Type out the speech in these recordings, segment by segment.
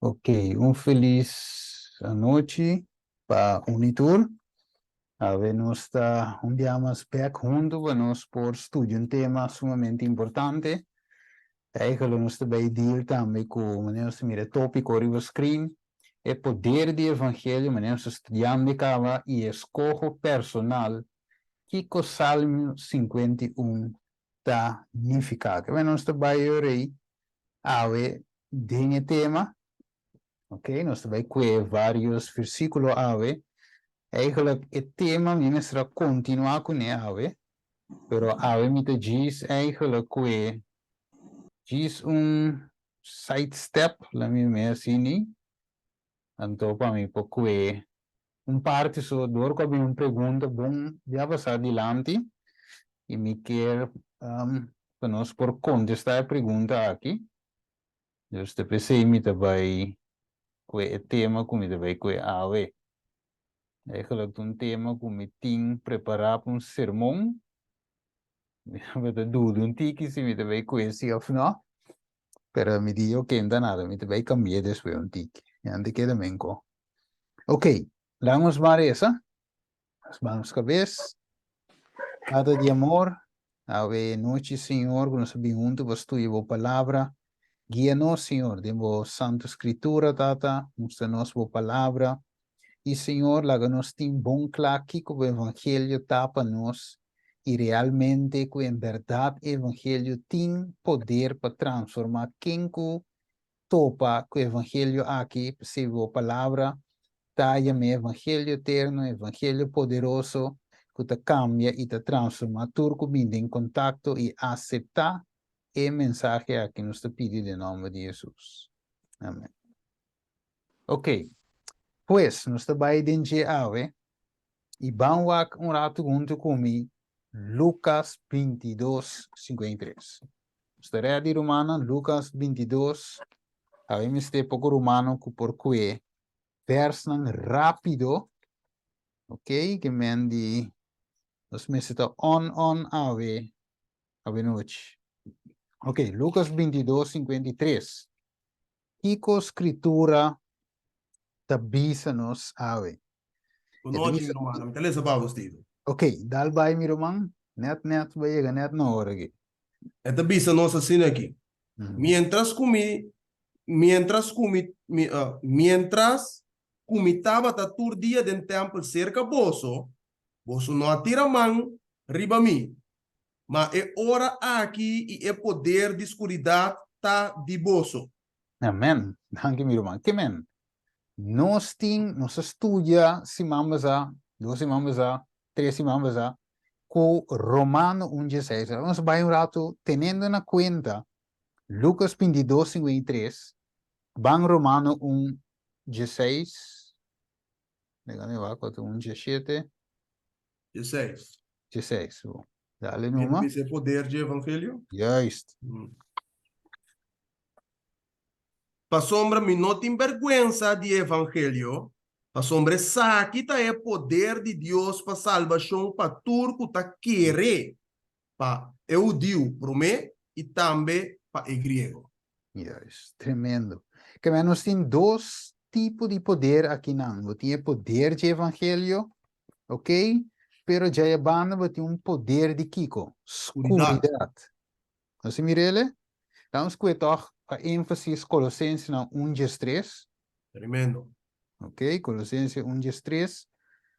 Ok, feliz noite para Unitur. Nós está um dia mais back junto, nós por estudar um tema sumamente importante. Eigenlijk nós também deal também com, nós mira tópico over screen, é poder do evangelho, nós estudamos cava e escojo personal que o Salmo 51 está significado. Nós também orei, de tema. Ok, nós vamos ver vários versículos ave. Eigenlijk het tema ministra continua com ave, pero ave me diz eigenlijk que diz sidestep la minha assim, então para mim porque parte só dor com uma pergunta bom já passar adiante e me quer para nós por contestar a pergunta aqui. Dus de PC me vai que tema como me vai que ave. Eigenlijk um tema que me tinha preparar para sermão. Eu dúvida tique se me vai conhecer ou não. Pero me dijo que ainda nada, me vai cambiar depois tique. Ande que domingo. Ok, vamos para essa. As mãos cabeça. Nada de amor. Ave noite, Senhor, que nós juntos vos tu a palavra. Guia-nos, Senhor, de vos Santa Escritura, tata, mostra-nos a palavra. E, Senhor, laga-nos tem bom claro que o Evangelho tapa-nos e realmente que em verdade o Evangelho tem poder para transformar quem que topa com o Evangelho aqui, possível a palavra, taia me Evangelho eterno, Evangelho poderoso, que te cambia e te transforma, tudo que vem em contato e aceitar o mensagem aqui nos pede em nome de Jesus. Amém. Ok. Pues, nos trabalha de ave, e vamos rato junto comigo, Lucas 22, 53. História de Romana, Lucas 22, havemos de pouco romano por que verso rápido, ok, que mendi, nos mesita on, ave noite. Ok, Lucas 22, 53. Kiko escritura tabisa-nos ave. Boa noite, meu irmão. Beleza, Paulo, Steve? Ok, dal vai, meu irmão. Net, vai chegar net na hora aqui. É da bisa nossa assim aqui. Mientras comitava da tur dia den templo cerca boso não atira mão riba mim. Mas é hora aqui e é poder de escuridão tá de boso. Amém. Danke, meu irmão. Que men? Nós estudia se mamasa, dois mamasa, três mamasa, com Romano 1:16. Vamos vai rato, tendo na conta, Lucas 22, 53, Ban Romano 1:16, déjame ver quanto 1:17, 16. 16. Dale numa. Esse é poder de evangelho. Juist. Para sombra me não tem vergüenza de evangelho. Para sombra sabe que é poder de Deus para salvação para turco tá querer para judeu promê e também para o grego. Yes, tremendo. Que menos tem dois tipos de poder aqui não. Tem poder de evangelho, ok? Pero já a banda tem poder de Kiko, escuridade. Você mira ele? Então, toch a ênfase Colossenses 1:3. Tremendo. Ok, Colossenses 1:3.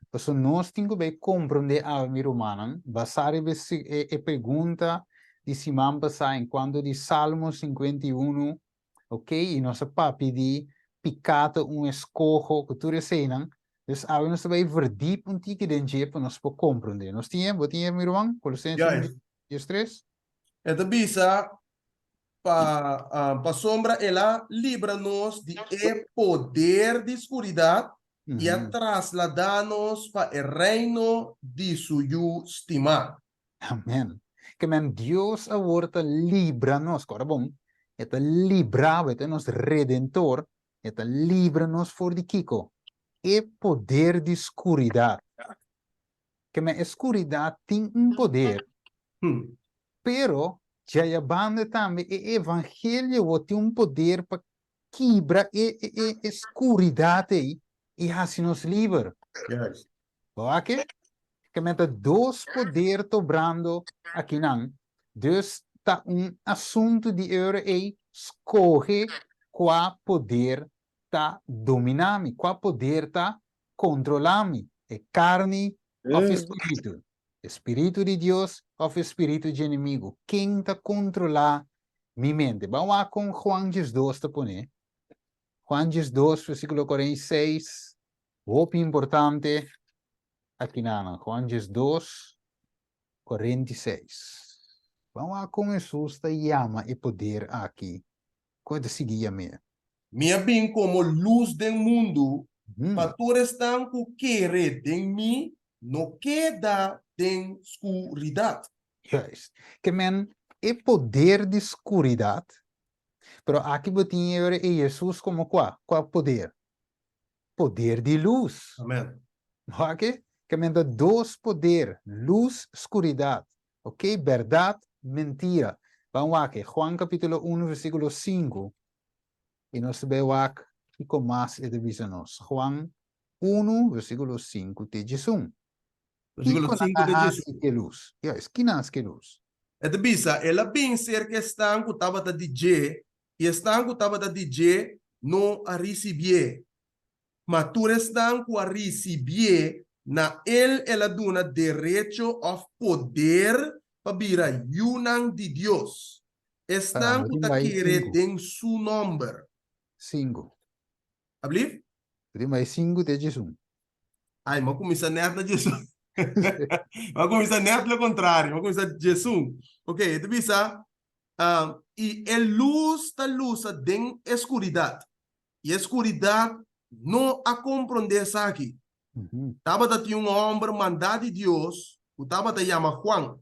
Então, nós temos que compreender a minha humana, basar a pergunta de Simão passar em quando de Salmo 51, ok? E nossa papi de picado escojo que tu receiam. Então, a nós vai verdiep tique de para nós compreender. Nós tínhamos, meu irmão, Colossenses 1:3. É da bisa para sombra ela livra-nos de poder de escuridão e a trasladar-nos para o reino de sua estima. Amém. Que men Deus aborta libra-nos, agora bom, eta libra, eta nos redentor, eta libra-nos for de Kiko. E poder de escuridade. Que men escuridade tem poder, pero já a banda também, o evangelho tem poder para quebra e escuridade e assim nos livra. Yes. Ok? Que meta dois poder dobrando aqui não. Dus tá assunto de euro e escorre qual poder tá dominando, qual poder tá controlando. É carne ou espírito? Espírito de Deus ou espírito de inimigo? Quem tá controlar minha mente? Vamos lá com Juan 2, tá poner. Juan 2, versículo 46. Muito importante. Aqui não, Juan 2, 46. Vamos lá com Jesus, está chama e poder aqui. Quando seguir a minha. Minha bem como luz do mundo, Hum, para estão com querer em mim, não queda em escuridade. juist. Que men e poder de escuridade. Pero aqui botinha agora e Jesus como qual? Qual poder? Poder de luz. Amém. Ok? Que men dá dois poder, luz, escuridade. Ok? Verdade, mentira. Vamos lá aqui, Juan capítulo 1, versículo 5. E nós vemos aqui com mais divisões. Juan 1, versículo 5 de Jesus. Que Versículo com 5 de a Jesus. que luz? Yes, que nasce que luz? É de bisa, ela bem ser que estão com tava da DJ, e estão com tava da DJ, não a receber. Mas tu estão com a receber, na ela duna direito of poder para virar unang de Deus. Estão Caramba, com tem ta mais querer 5. tem su number. 5. Abliv? Tem mais 5 de Jesus. Ai, mas começa a nerda Jesus. Mas começa a nerda ao contrário, mas começa Jesus. Ok, tu bisa, e a luz da luz tem escuridade. E a escuridade não a compreender isso aqui. Tava tinha um homem mandado de Deus, o tava te chama Juan.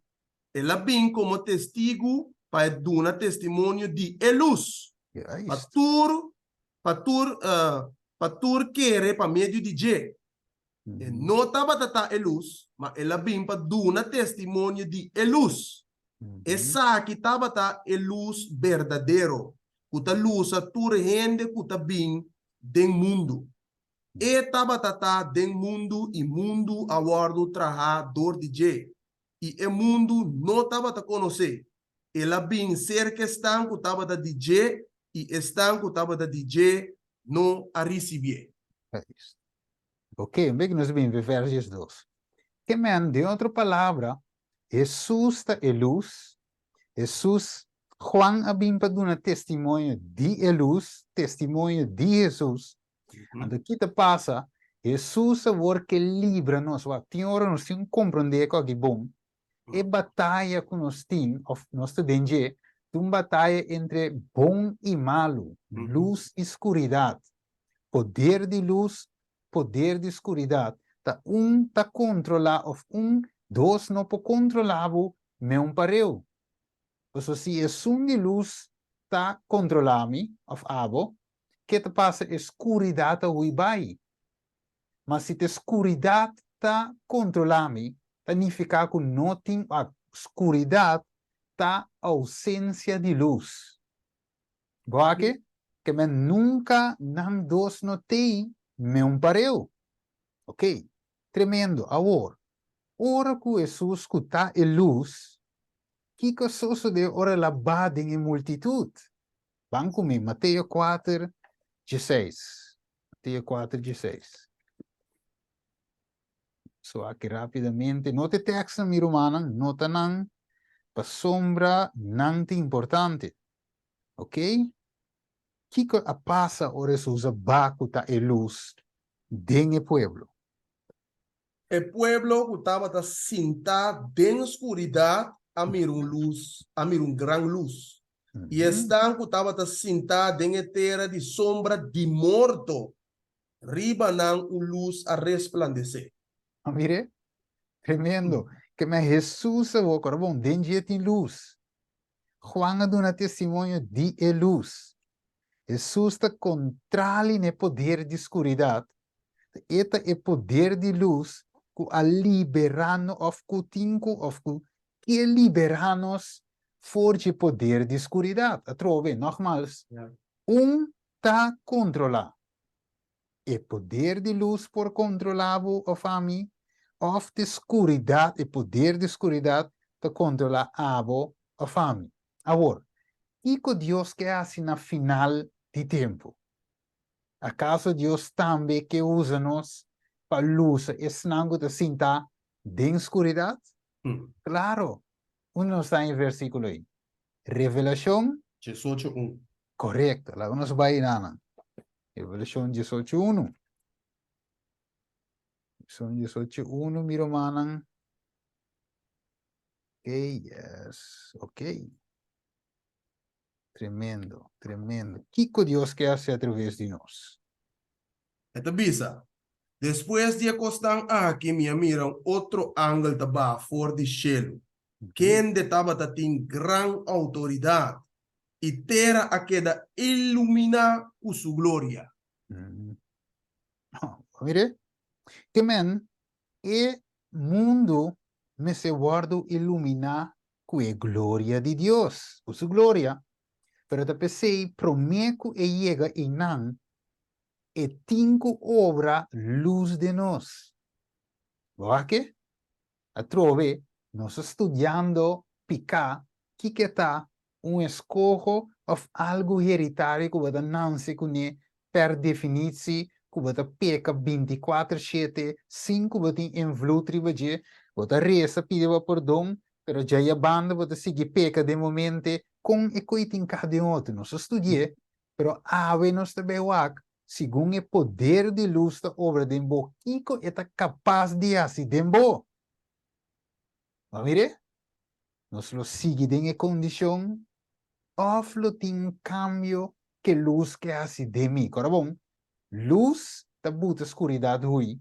Ela vem como testigo para dar testemunho de luz. Yes. Patur querer para meio de J. Não tava tata luz, mas ela vem para dar testemunho de luz. Essa aqui tava tá luz verdadeiro. Kuta luz a tur rende kuta bem do mundo. E tava tata do mundo e mundo awardo traha dor de J. E o mundo não tava ta conhecer. Ela bem ser que estão que tava da DJ e estão que tava da DJ não a receber. Yes. Ok, bem que nós vimos versos 2. Que men, de outra palavra, Jesus é luz. Jesus, Juan abim para dar testemunho de luz, testemunho de Jesus. Então, aqui te passa, Jesus é o que livra nós. Tem hora nós temos que compreender que é bom. E batalha que nós temos, nós temos uma batalha entre bom e malo, luz e escuridade. Poder de luz, poder de escuridade. Tá tá controlar, ou dois não pode controlar o mesmo pareu. Então, se é de luz tá controlando, ou abo, que te passa escuridade o vai. Mas se a escuridade está controlando, significa que não tem a escuridade, está ausência de luz. Boa que men nunca não dos não tem mesmo pareu. Ok? Tremendo. Agora, ora que Jesus está em luz, que coisa de ora labada em multitud? Vamos comigo, Mateus 4, 16. Mateus 4, 16. So aqui rapidamente, nota texto mi romana, nota não, pa sombra não te importante. Ok? Kiko a passa ora se usa bacuta e luz dentro do pueblo. O pueblo que estava sentado em escuridade, a mirar luz, a mirar grande luz. E estão que estava sentado em terra de sombra de morto, riba não luz a resplandecer. Mire, tremendo. Que me Jesus o corbão dentro de luz. Juan dá um testemunho de luz. Jesus está controle no poder de escuridade. Eta é poder de luz que a liberando of kutinko of que liberanos for de poder de escuridade. A trove, nogmaals. está controlar? É poder de luz por controlar a família? Ou de escuridão, é poder de escuridão para controlar a família? Agora, e que Deus quer assim na final de tempo? ¿Acaso Deus também que usa nós para luz e snango de cinta de escuridão? Claro. Uno está em versículo aí. Revelação 18:1. correcto. Lá unos vai na. Revelação 18:1. Revelação 18:1, miro manan. Ok, yes. Ok. Tremendo, tremendo. O que Deus quer fazer através de nós? Esta bisa. Después de acostar aqui, minha miram outro ângulo taba for de cielo. Quem de taba tem gran autoridade e terra a queda ilumina com sua glória. Mire, que men, e mundo me se guardo iluminar com a glória de Deus, com sua glória. Pero te pensei, prometo e chega e não, e tinco obra luz de nós. Vá que? A trove, nós estudando picar, que está escojo of algo hereditário que você não se conhece per definição, que você peca 24/7, 5 você invlutre, você reza, pede perdão, pero já a banda você sigue peca de momento, com e coito em cada outro. Nós estudie, pero ave nós também segundo o poder de luz da obra de Mbo, Kiko é capaz de fazer de Mbo. Mire, nós lo sigue em condição, of lo tem cambio que luz que hace de mim. Agora bom, luz da buta escuridade hui,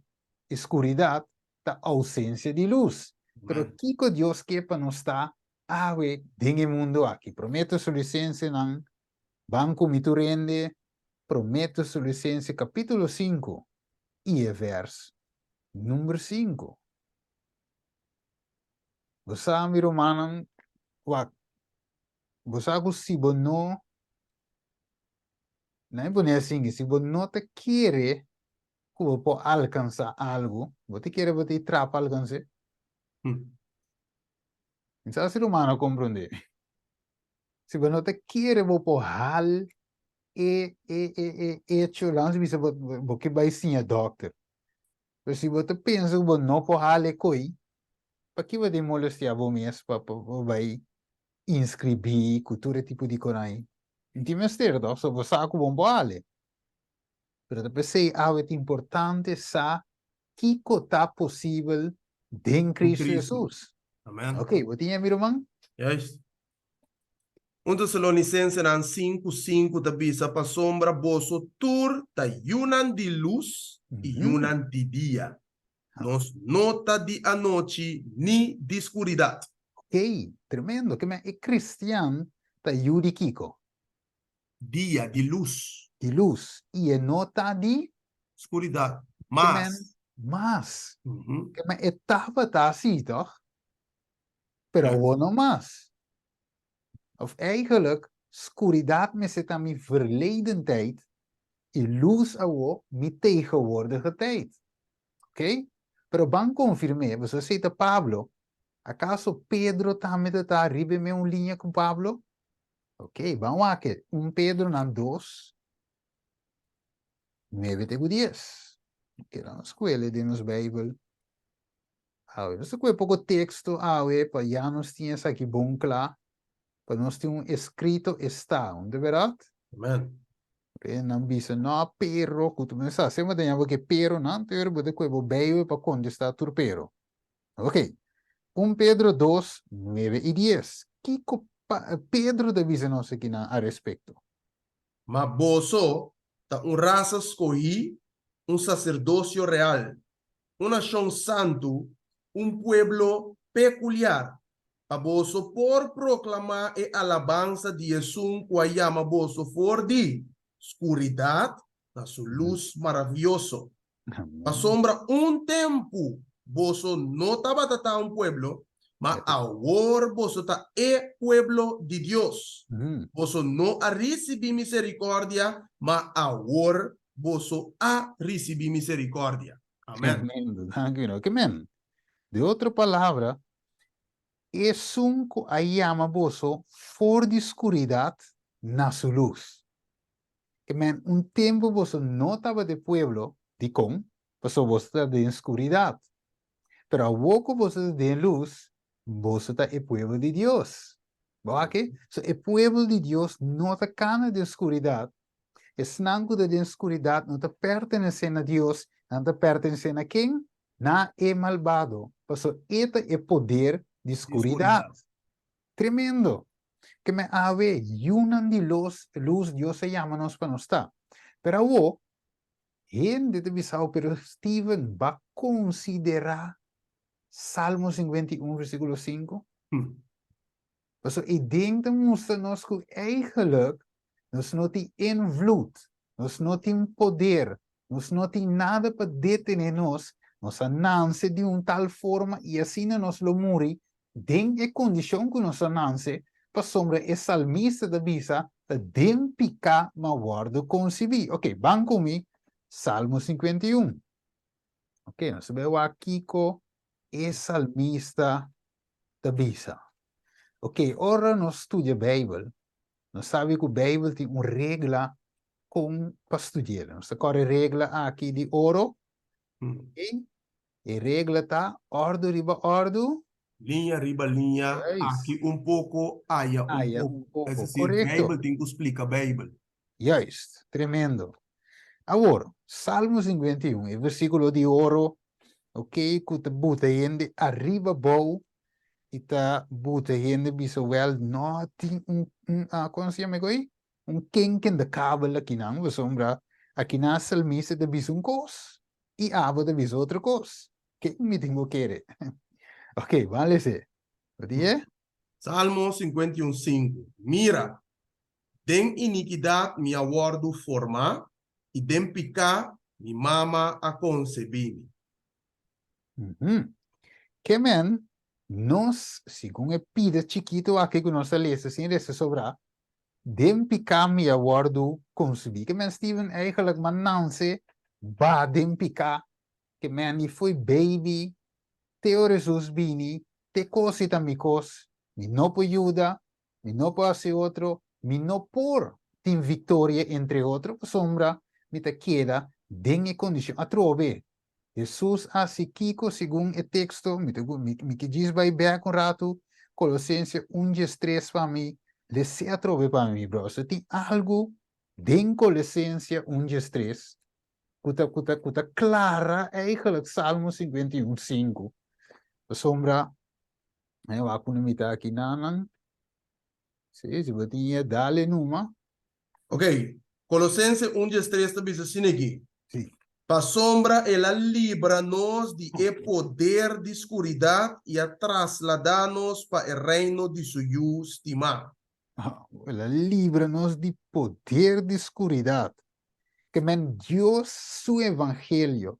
escuridade da ausência de luz. Pero Kiko Deus que para nós está ave dentro mundo aqui. Prometo sua licença não, banco miturende, prometo sua licença capítulo 5 e verso número 5. Você me romanam, você se não é assim, se você não te quer que você alcançar algo, você quer você trapa alcançar. Então, se humano compreende. Se você não te quer você hal hecho lance você vai sim a doctor. Mas se você pensa que você não pode hal e coi, para que você molestar você mesmo para vai inscrever cultura tipo de corai? Não tem mistério, só você sabe que você pode. Pero depois é importante saber que está possível em Cristo Jesus. Amém. Ok, você tinha, meu irmão? Yes. 1 Tessalonicenses 5:5 da bisa pa sombra boso tur ta yunan de luz e yunan de dia. Nos nota de a noite ni de escuridade. Ok, tremendo. Que é cristiano da Yudi Kiko. Dia de luz. De luz. E é nota de escuridade. Mas. Que é etapa tá assim, toch? Pero Yes. não mais. Of eigenlijk, escuridade me zit aan mijn verleden tijd, en luz ao mijn tegenwoordige tijd. Ok? Pero van confirmar, você cita Pablo, acaso Pedro também está arriba me linha com Pablo? Ok, vamos aqui. Pedro na 2, 9-10. Que é a escola de nos Bíblia. Isso é pouco texto, para já nos tinha aqui bom claro. Para nós ter escrito está, não é verdade? Amen. Não bisa no pero, kutu mensa, sempre tem algo que pero não ter, bude que o beio para contestar tur pero. Ok. Pedro 2, 9-10. Kiko Pedro deve dizer nós aqui a respeito. Mas boso ta raça escolhi, sacerdócio real, nação santo, pueblo peculiar. A boso por proclamar e alabança de Jesus, que chama boso for de escuridade, na sua luz maravilhoso. A sombra tempo, boso no estava pueblo, mas agora você tá é pueblo de Deus. Mm. Você não a receber misericórdia, mas agora você a receber misericórdia. Amém. Tremendo. Que men. De outra palavra, es un aí ama boso for de escuridad na su luz. Que men, un tiempo boso no estaba de pueblo, de con, boso estaba de escuridad. Pero a poco vos de luz, vos está el pueblo de Dios. ¿Va que? So, el pueblo de Dios no está cana de oscuridad. Es nango de oscuridad no te pertenece a Dios, no te pertenece a quién? Na el malvado. Paso, este es el poder de oscuridad. Tremendo. Que me ave, yunan de luz, Dios se llama nos para no estar. Pero vos, gente de bisao, pero Steven va a considerar Salmo 51, versículo 5. Dus ik denk dat we moeten ons eigenlijk, ons not die invloed, ons not die poder, ons not die nada para detenernos, nos anance de tal forma e assim nos lo muri, den e condição que nos anance, para sombra e salmista da bisa, da den pica ma guardo concebi. Ok, van comigo, Salmo 51. Ok, nós vemos aqui com e salmista da bisa. Ok, ora nós estudia a Bíblia. Nós sabemos que a Bíblia tem uma regra para estudar. Nós temos a regra aqui de ouro. Okay? E a regra está ordo riba ordo. Linha riba linha, aqui pouco, aya um pouco. É assim, Correto. Bíblia tem que explicar a Bíblia. Justo, tremendo. Agora, Salmo 51, o versículo de ouro, ok, que te buta ainda arriba bow, ita buta ainda bisowel no ting como se chama aí? Kink in de kabel aqui não, we sombra aqui na salmista de bis cos e ava de bis outra cos. Que me tenho querer. Ok, vale ser. O dia? Salmo 51:5. Mira, den iniquidade me aguardo formar e den picar mi mama a concebir. Que men, nós, segundo pida chiquito aqui que nós lemos, sem esse sobrar, den picar me aguardo concebir. Que men, Steven, eigenlijk maar nanse, ba den picar, que men, e foi baby, teo Jesus bini, te cosita mi cos, mi no po ayuda, mi no po hace otro, mi no por tin victoria entre otro, sombra, mi te queda, den e condição a trove. Jesus assim kiko segundo o texto, mi que diz vai bem com rato, Colossenses 1:3 para mim, le se a trove para mim, bro. So tem algo den Colossenses 1:3, kuta clara eigenlijk Salmo 51:5. Sombra, wako namita aqui nanan. Se batinha dale numa. Ok, Colossenses 1:3 está dizendo assim aqui. Sim. Pa sombra ela libra-nos de poder de escuridade e a trasladar-nos para o reino de sua estima. Ela livra-nos de poder de escuridade. Que men Deus, su evangelho,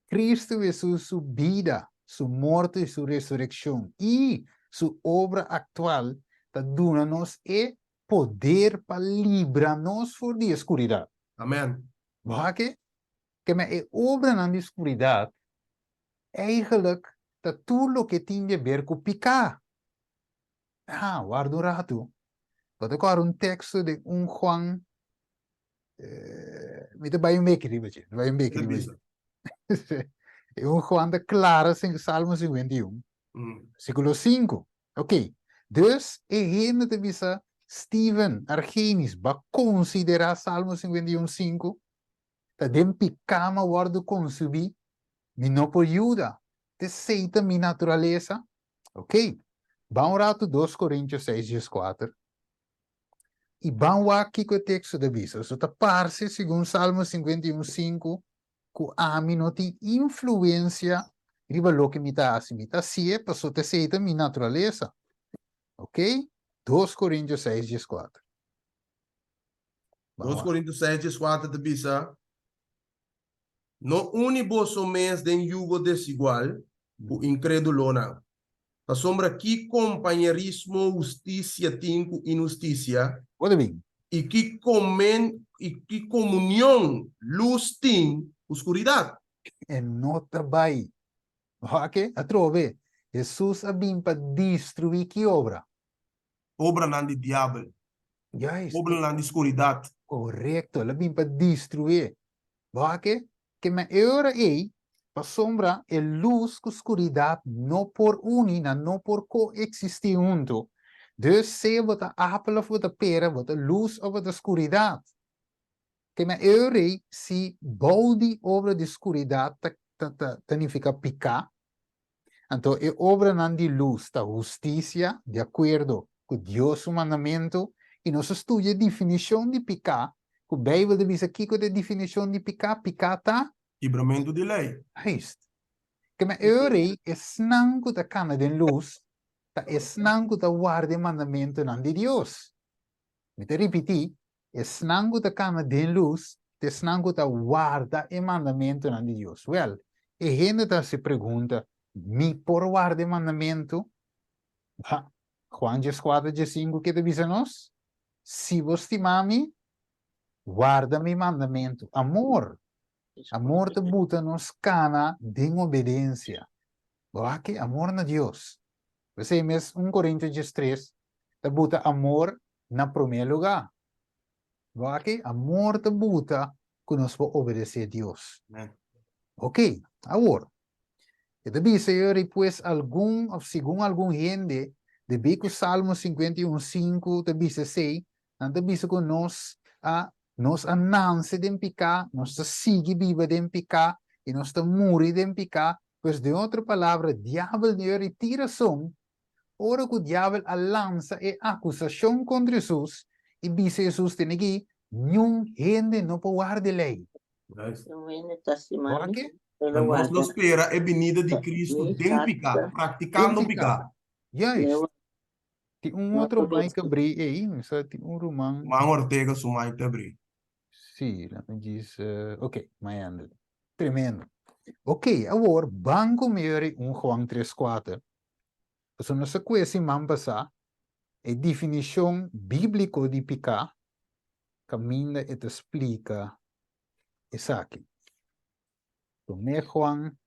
Cristo Jesús, su vida, su morte e su resurrección y su obra actual, está dando-nos e poder para librarnos de escuridade. Amém. Waar que me obra na escuridade, eigenlijk dat tudo que tinha a ver com picar. Guarda rato. Dat ik had een tekst de Juan, met bij een beker, bij een beker. Juan de Clara, Salmo 51, versículo 5. Ok, dus, en de visa, Steven Argenis, va considerar Salmo 51:5, dat den picama guardo consubi, mi no por ayuda, te seita mi naturaleza. Ok, vamos rato 2 Coríntios 6:4. E vamos aqui com o texto da Bíblia. Isso está parte, segundo Salmo 51:5, que a mim não tem influência riba lo que me está assim. Me está assim, para te seita mi naturaleza. Ok? 2 Coríntios 6:4. 2 Coríntios 6:4 te diz: no une vos homens de yugo desigual, o incrédulo não. A sombra que companheirismo, justiça, tinco, injustiça. Olha bem. E que comunhão, luz tem, escuridade. E nota bem. Ok? A trove. Jesus ha vindo para destruir que obra? Obra não de diabo. Juist. Obra não de escuridade. Correcto. Ela vindo para destruir. Ok? Que me ora aí, para sombra e luz com escuridade não por unir, não por coexistir junto. Dus se wat apel of wat pera, wat luz of wat escuridade. Que me ora aí, se body obra de escuridade, significa picar. Então, é obra não de luz, da justiça, de acordo com Deus, o mandamento, e nós estuda a definição de picar. O Bíblia diz aqui que a definição de picar, picar tá? Quebramento de lei. Juist. Que me eurei é snango da cana de luz, tá é snango da guarda mandamento não de Deus. Me te repetir, é snango da cana de luz, é snango da guarda e mandamento não de Deus. Well, e gente tá se pergunta, mi por guarda mandamento? Ha, Juan 4:5 que te diz a nós? Se vos mami, guarda mi mandamento. Amor. Amor te buta nos cana de obediência. Que amor na Deus. Você mesmo 1 Coríntios 3, te buta amor na primeiro lugar. Que amor te buta que nós vamos obedecer a Deus. Ok, agora. E também, Senhor, e pues algum, ou segundo algum gente, de bico Salmo 51:5, te dice sei, te dice que nós ananse de picar, nós sigue viva de picar, e nós morre de picar, pues de outra palavra, diabo de retiração, ora que o diabo lança e acusação contra Jesus, e dice Jesus tem aqui, nenhum gente não pode guardar lei. Ok? Nós nos espera a venida de Cristo de picar, praticando picar. Yes. Tem outro mãe que abri aí, sabe? Tem romano. Mãe Ortega, sua mãe te abrir. Sim, ela me diz, ok, mas anda. Tremendo. Ok, agora, banco mere Juan 3:4. So, nessa coisa, man passar, a definição bíblica de picar, caminha e te explica isso aqui. So, Juan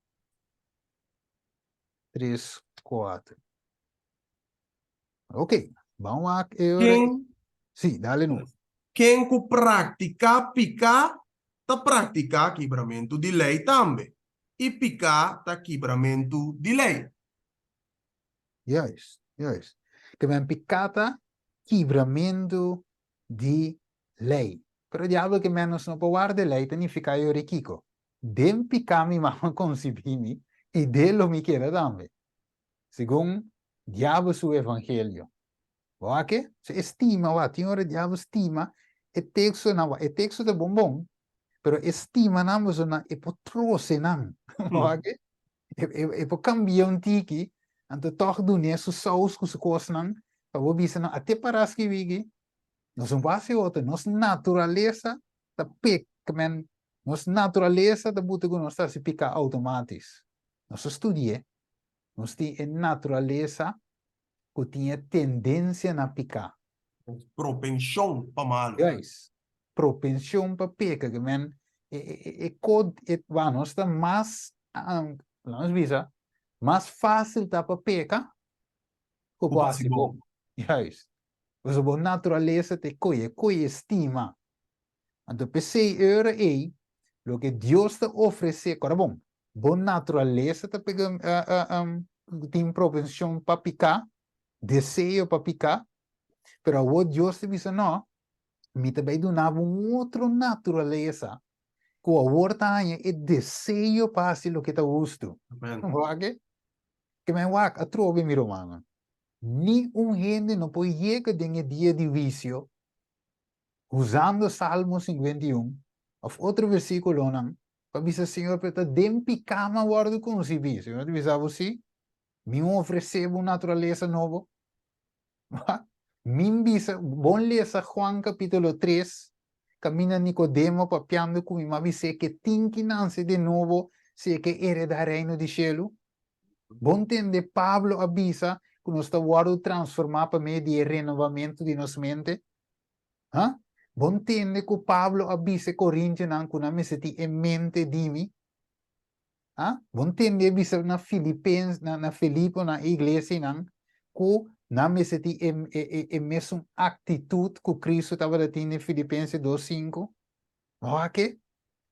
3:4. Ok, vamos lá. Sim, dale no. Quem que pratica picar, tá praticar quebramento de lei também. E picar tá quebramento de lei. Yes. Que vem picata, quebramento de lei. Pero diabo que menos não pode guardar lei, significa eu riquico. Dem picar mi mama concebimi, e delo me quer também. Segundo, diabo su evangelho. Ok? Se estima, o senhor diabo estima, e texto de bombom, pero estima namo na e potrose nam. Ok? E po cambiar tiki, anto toch doen ne so saus ku se kosnan, pa wo bisa na até paraski wigi, nos um passe outro, nos natureza da pek, men, nos natureza da buta nos tá se pica automatisch. Nos estudie, nos ti en natureza que tinha tendência na picar. Propensão para mal. Guys, propensão para peca, que men, vamos tá mais, vamos bisa, mais fácil tá para pecar, que pode ser bom. Yes. Mas a boa natureza te coie estima. Então, pensei, era aí, o que Deus te oferece, cara bom, boa natureza te pega, tem propensão para picar, desejo para picar, pero o Deus te diz, não, me também donava outra natureza, que a outra é desejo para fazer o que te gosta. Ok? Que me wak, a trove mi romano. Ni gente não pode chegar em dia de vício usando Salmo 51 ou outro versículo não para dizer Senhor para dem picama guardo com si vi Senhor te avisava assim me oferecer uma natureza nova me bisa bom lesa Juan capítulo 3 caminha Nicodemo papiando com me avise que tem que nascer de novo se que heredar reino de cielo Bom entende Pablo avisa que nós estamos transformar para meio de renovamento de nossa mente. Huh? Bom entende que Pablo avisa Coríntios que nós me em mente de mim. Bom entende avisa na Filipenses, na Filipe, na igreja, que na me senti em mesma atitude que Cristo estava tendo em Filipenses 2:5.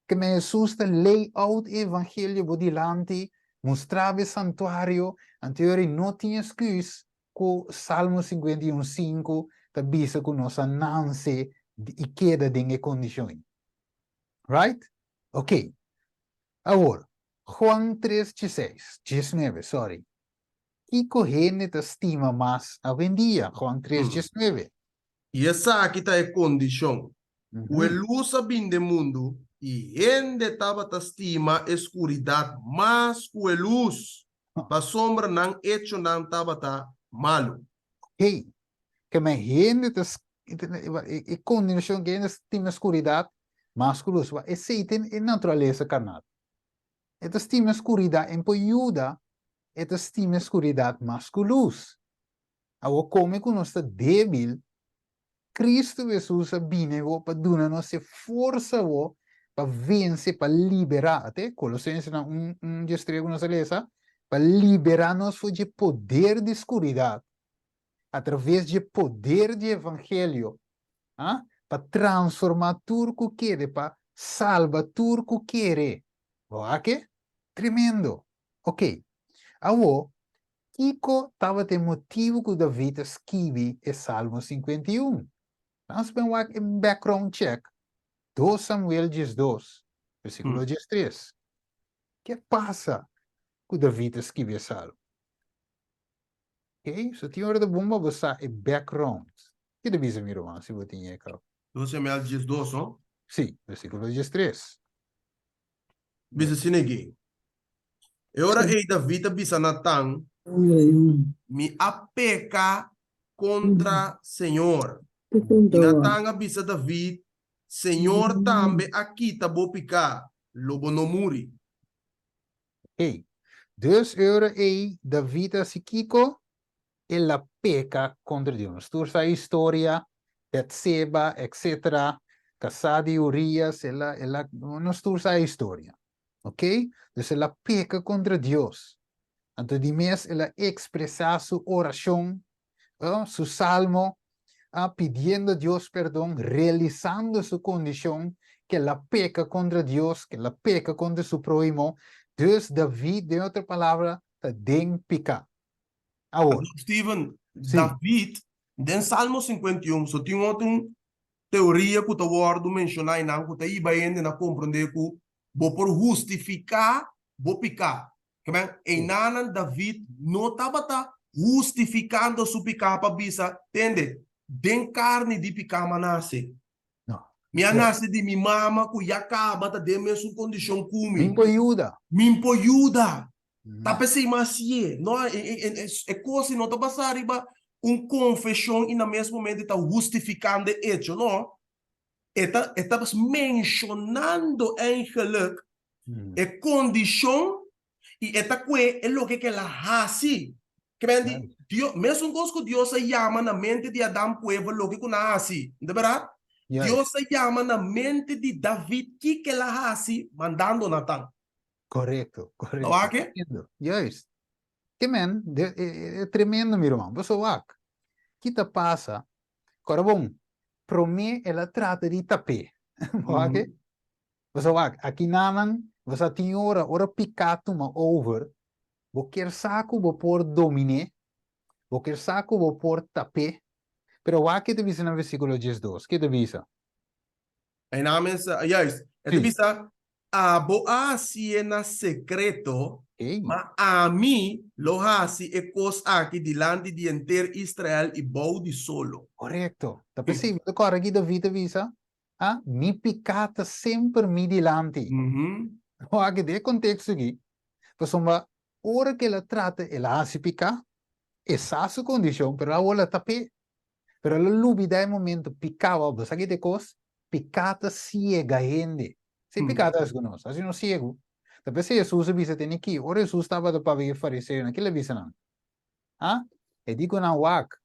Que me Jesus lay out evangelho por delante, mostrava o santuário, anterior não tinha excuse que Salmo 51:5 está bisa que nossa nasce e queda em condições. Right? Ok. Agora, Juan 3:16, 19, sorry. Que corrente te estima mais hoje em dia? Juan 3:19. E essa aqui tá a condição. O luz vem do mundo e gente estava a estima escuridade, mas o luz, a sombra não hecho não estava tá malo. Hey, que me gente e condição que estima escuridade, mas que luz, esse é natureza carnal. Esta estima escuridade em poiuda, esta estima escuridade mas que luz. Agora, como que nós está débil, Cristo Jesus vindo para dar-nos força para vencer, para liberar, até Colossenses 1:3 nos lesa, para liberar-nos de poder de escuridade, através do poder do evangelho, para transformar tudo o que quer, para salvar tudo o que quer. Ok? Tremendo. Ok. Agora, Kiko estava tem motivo que David escreve em Salmo 51. Nós vamos um background check. 2 Samuel 2, versículo 3. Que passa que David escreve Salmo? Ok? So, tinha hora de bomba você é background. Que devia me irmão, se você tinha aqui. 2 Samuel 2, não? Sim, versículo 3. Bisa sinigi. E ora ei David bisa Natan, me apeca contra Senhor. E Natan bisa David, Senhor também aqui tá bo picar, lobo no muri. Ok. 2 e David se Kiko e la peca contra Deus. Tu sa história, Betseba, etc. Casada de Urias, ela, nós tu sa história. Ok? Então, ela peca contra Deus. Então, de mês, ela expressa sua oração, su salmo, pidiendo a Dios perdón, realizando su condición, que la peca contra Dios, que la peca contra su prójimo. Dios, David, de otra palabra, está den pica. Ahora, Steven, sí, David, den Salmo 51, so tinha outra teoria que o word mencionar não, que aí vai ainda na compreender que vou por justificar, vou picar. Que bem, em sí, nana David não estava tá justificando su picar para bisa, entende? Den carne de picar manase. no, Minha yes, nasce de mi mama que já acaba tá de mesma condição me comigo. ayuda. Me impoiuda. Tá pensando assim, não é coisa não tá passando arriba confissão e na mesmo momento está justificando o hecho, não? Está mencionando eigenlijk a condição e esta coisa é o que ela hace. Que vem Deus, mesmo coisa que Deus se chama na mente de Adão Pueblo, o que ela hace, de verdade? Deus Yes, se chama na mente de David, que ela hace, mandando Natan. correcto, Não correcto. é que? Tremendo. Yes. Que man, tremendo, meu irmão. Você vai, que te passa? Agora, bom, para mim, ela trata de tapé. Ok? Você vai, aqui naman, você tem hora picado uma over, vou querer saco, vou pôr domine, vou querer saco, vou pôr tapé, pero aqui te diz no versículo 12, que te diz? Em nome de juist. Het Sim, bisa abo asiena secreto, ei, mas a mim lo hasi e cos aqui dilante de enter Israel e bou de solo. correto. Tá percebendo? Agora aqui David avisa, mi picata sempre mi dilante. Uhum. Aqui de contexto aqui, pues uma hora que ela trata, ela se picar, essa é a sua condição, pero ela tapé. Pero la lubida de momento picaba, pues aquí de cos, picata ciega gente. Si picata es conoce, así no ciego. Tapi se Jesus bisa tem aqui, ora Jesus estava da para ver fariseu naquela bisa não. Ah? E digo na wak,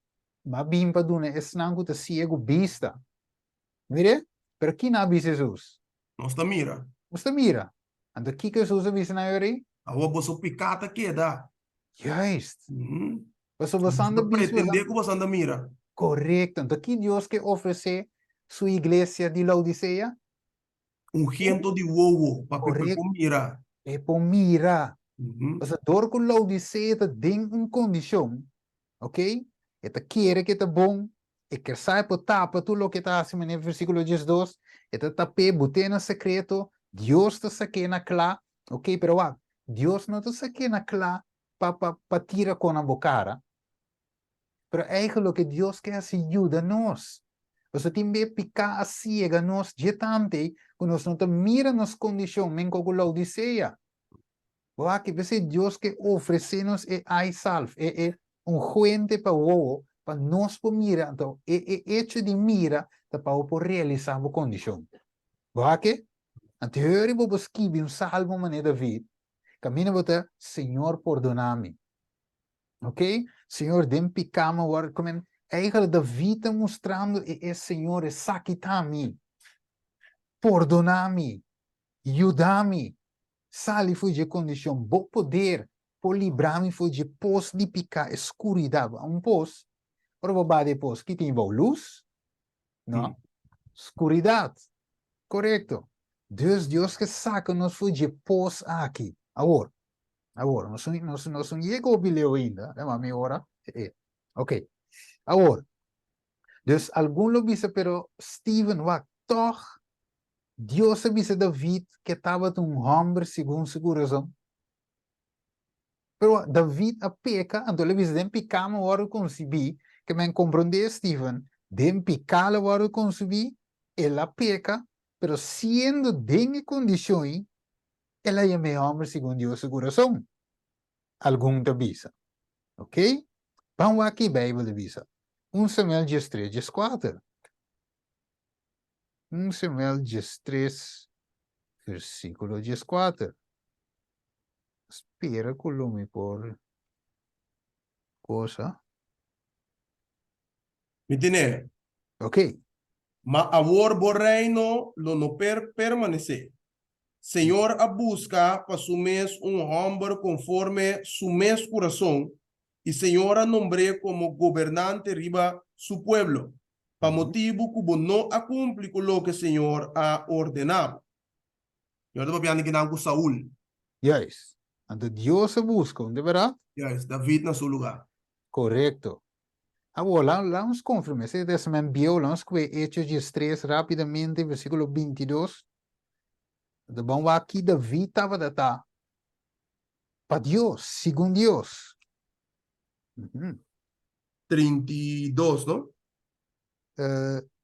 mas bim para duna, esse não que cego vista. Mire? Pero aqui na bisa Jesus. Nós tá mira. Você mira. Ando aqui que Jesus bisa na yori? A o boso picata que dá. Juist. Uhum. Você Você anda bis, pretender que você anda mira. correto. Então aqui Deus que oferece sua igreja de Laodiceia? Gente de wowo, para pepe Correto. mira. É por mira. Uhum. Você dor com Laodiceia tem uma condição, ok? Eta quer que tá bom, e quer sair por tapa tudo o que está acima no versículo 12, eta tape, botena secreto, Deus te saquena clá, ok? Pero Deus não te saquena clá para tirar com a bocara, pero eigenlijk que Deus quer ajuda nós. Você tem que picar a ciega nós, de tanto, que nós não mira nas condições, nem como Laodiceia. Que você Deus que oferece-nos é ai salve, é gente para o para nós por mira, então é hecho de mira para o realizar a condição. Que? Anterior vou escrever salmo maneira David, camina para Senhor perdona-me. Ok? Senhor, dem picama, como eigenlijk David está mostrando é Senhor, é sakitami, perdona-me, ajuda-me. Sali foi de condição, bom poder, por livrar-me foi de pós de picar, escuridão. Pós, para o de pós, que tem luz, não? Escuridão, correto. Deus que saca nos foi de pós aqui. Agora, nós não chegou a bilhão ainda, é uma meia hora. Ok, agora, dus algum lo bisa, pero Stephen, toch, Deus avisa David que estava um homem segundo seu coração. Pero David a peca, então ele diz, dem picama o concebi, que me compreende Stephen, dem picala o concebi, ela peca, pero sendo de condições, ela é meu homem segundo Deus seu coração. Algum te visa. Ok? Vamos aqui, Bíblia de visa. 1 Samuel 13, 4. 1 Samuel 13, versículo 4. Espera, colume por cosa. Me entende? Ok. Mas agora o reino não permanecer. Senhor a busca para su mes homem conforme su mes coração e Senhor a nombre como governante riba su pueblo, para motivo que não a cumpre com lo que o Senhor a ordenado. Eu estava pensando que não com Saúl. Yes. Então Deus busca, de verdade? Yes, David na seu lugar. Correto. Agora, vamos confirmar. Se Deus me enviou, vamos ver Hechos 13 rapidamente, versículo 22. Então, vamos aqui, David estava para Deus, segundo Deus. 32, não?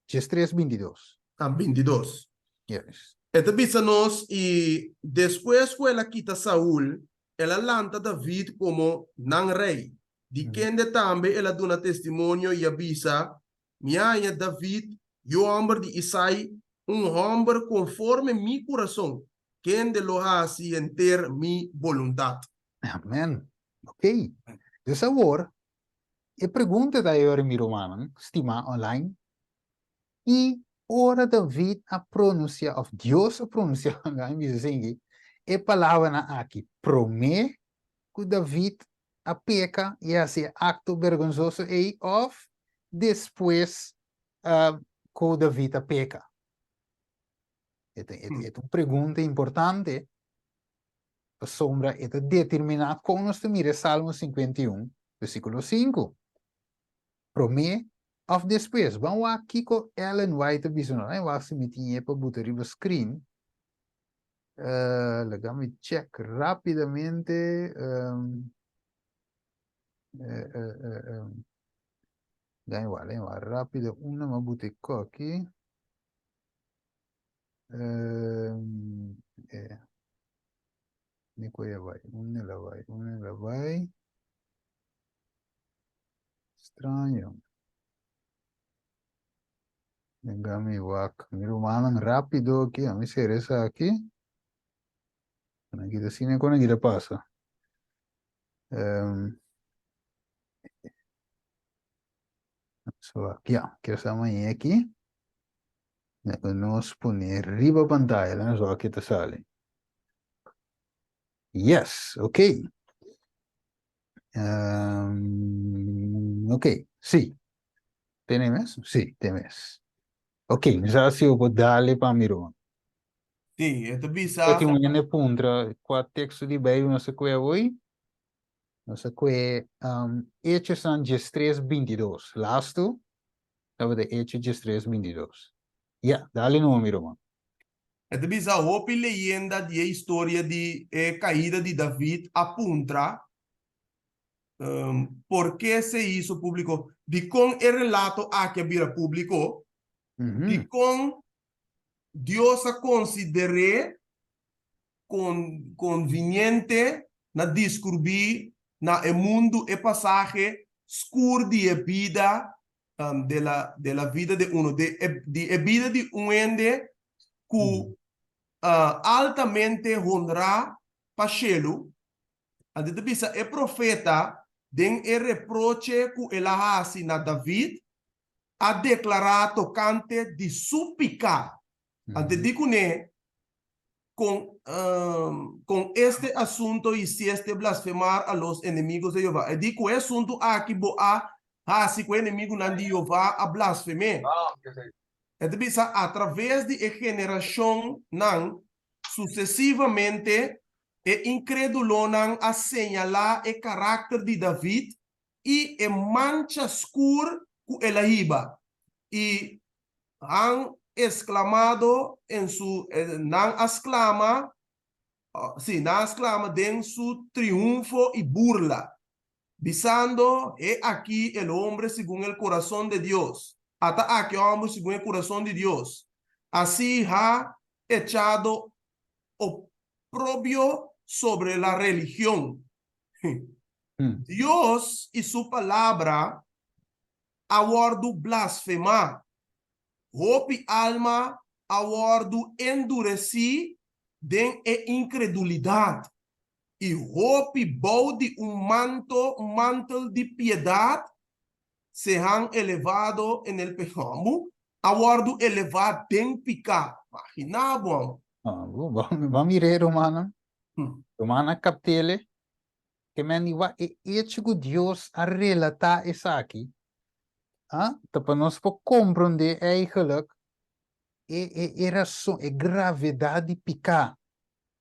13, 22. Ah, 22. Yes. Então, bisa-nos e depois que ela quita Saúl, ela lanta David como não rei. De quem também ela dá testemunho e avisa, minha David, eu homem de Isai, homem conforme mi coração, quem de lo hace en ter mi voluntad. Amém. Ok. Então, agora, a pergunta da Eure Miromanan, estima online, e ora David a pronunciar, of Deus a pronunciar, a palavra na aqui, promete que David a peca e esse acto vergonzoso e of depois que David a peca. É uma pergunta importante, a sombra é determinada com nós mira Salmo 51, versículo 5. Promete of depois. Vamos aqui com Ellen White, bisogna, vamos se meter para botar no screen. Let check rapidamente. Dai igual, rápido. Una me butto aqui. Di qua vai, una la vai. Estranho. Dengami wak. Mi rumanan rápido aqui. A mi ser essa aqui. Aqui assim é quando aqui passa. So, aqui, ó. Que essa manhã aqui. Nós põe riba pantalla, né? Só aqui te sale. Yes, ok. Ok, sì. Tenemos? Sì, tenemos. Ok, já se eu vou dar para miro. Sim, é te Eu tenho bisa. um puntra, com texto de bairro, não sei qual é hoje. Não sei qual é. Hechos são 13:22. Lasto, estava de Hechos 13:22. Yeah, dá-lhe número, mano. É te bisa hopi leyenda de história de caída de David apunta por que se hizo público, de con el relato a que vira público, de con Dios a consideré conveniente na descobrir na e mundo e passagem escuro de vida de la vida de uno, de vida de um ende que altamente honra pachelo, a de bisa e profeta den e reproche que ele hace na David a declarar tocante de su pecado. Ante dico ne con este asunto hiciste blasfemar a los enemigos de Jehová. E dico asunto aqui boa se o inimigo não de Jehová a blasfemer. É bisa através de geração não sucessivamente e incrédulo não a señalar o caráter de David e a mancha escura que ele iba. E han exclamado en su, nan exclama, sí, nan exclama en su triunfo y burla, diciendo, he aquí el hombre según el corazón de Dios, hasta aquí el hombre según el corazón de Dios, así ha echado oprobio sobre la religión. Dios y su palabra aguardo blasfemar. Hope alma awardo endureci den e incredulidade. E hope bode manto de piedade se han elevado en el pecado. Awardo elevado den pecado. Imagina, bom. Vamos ir, Romana. Romana captele. Que men iwa e etigo Deus a relatar isso aqui. Para nós compreender eigenlijk a gravidade de picar.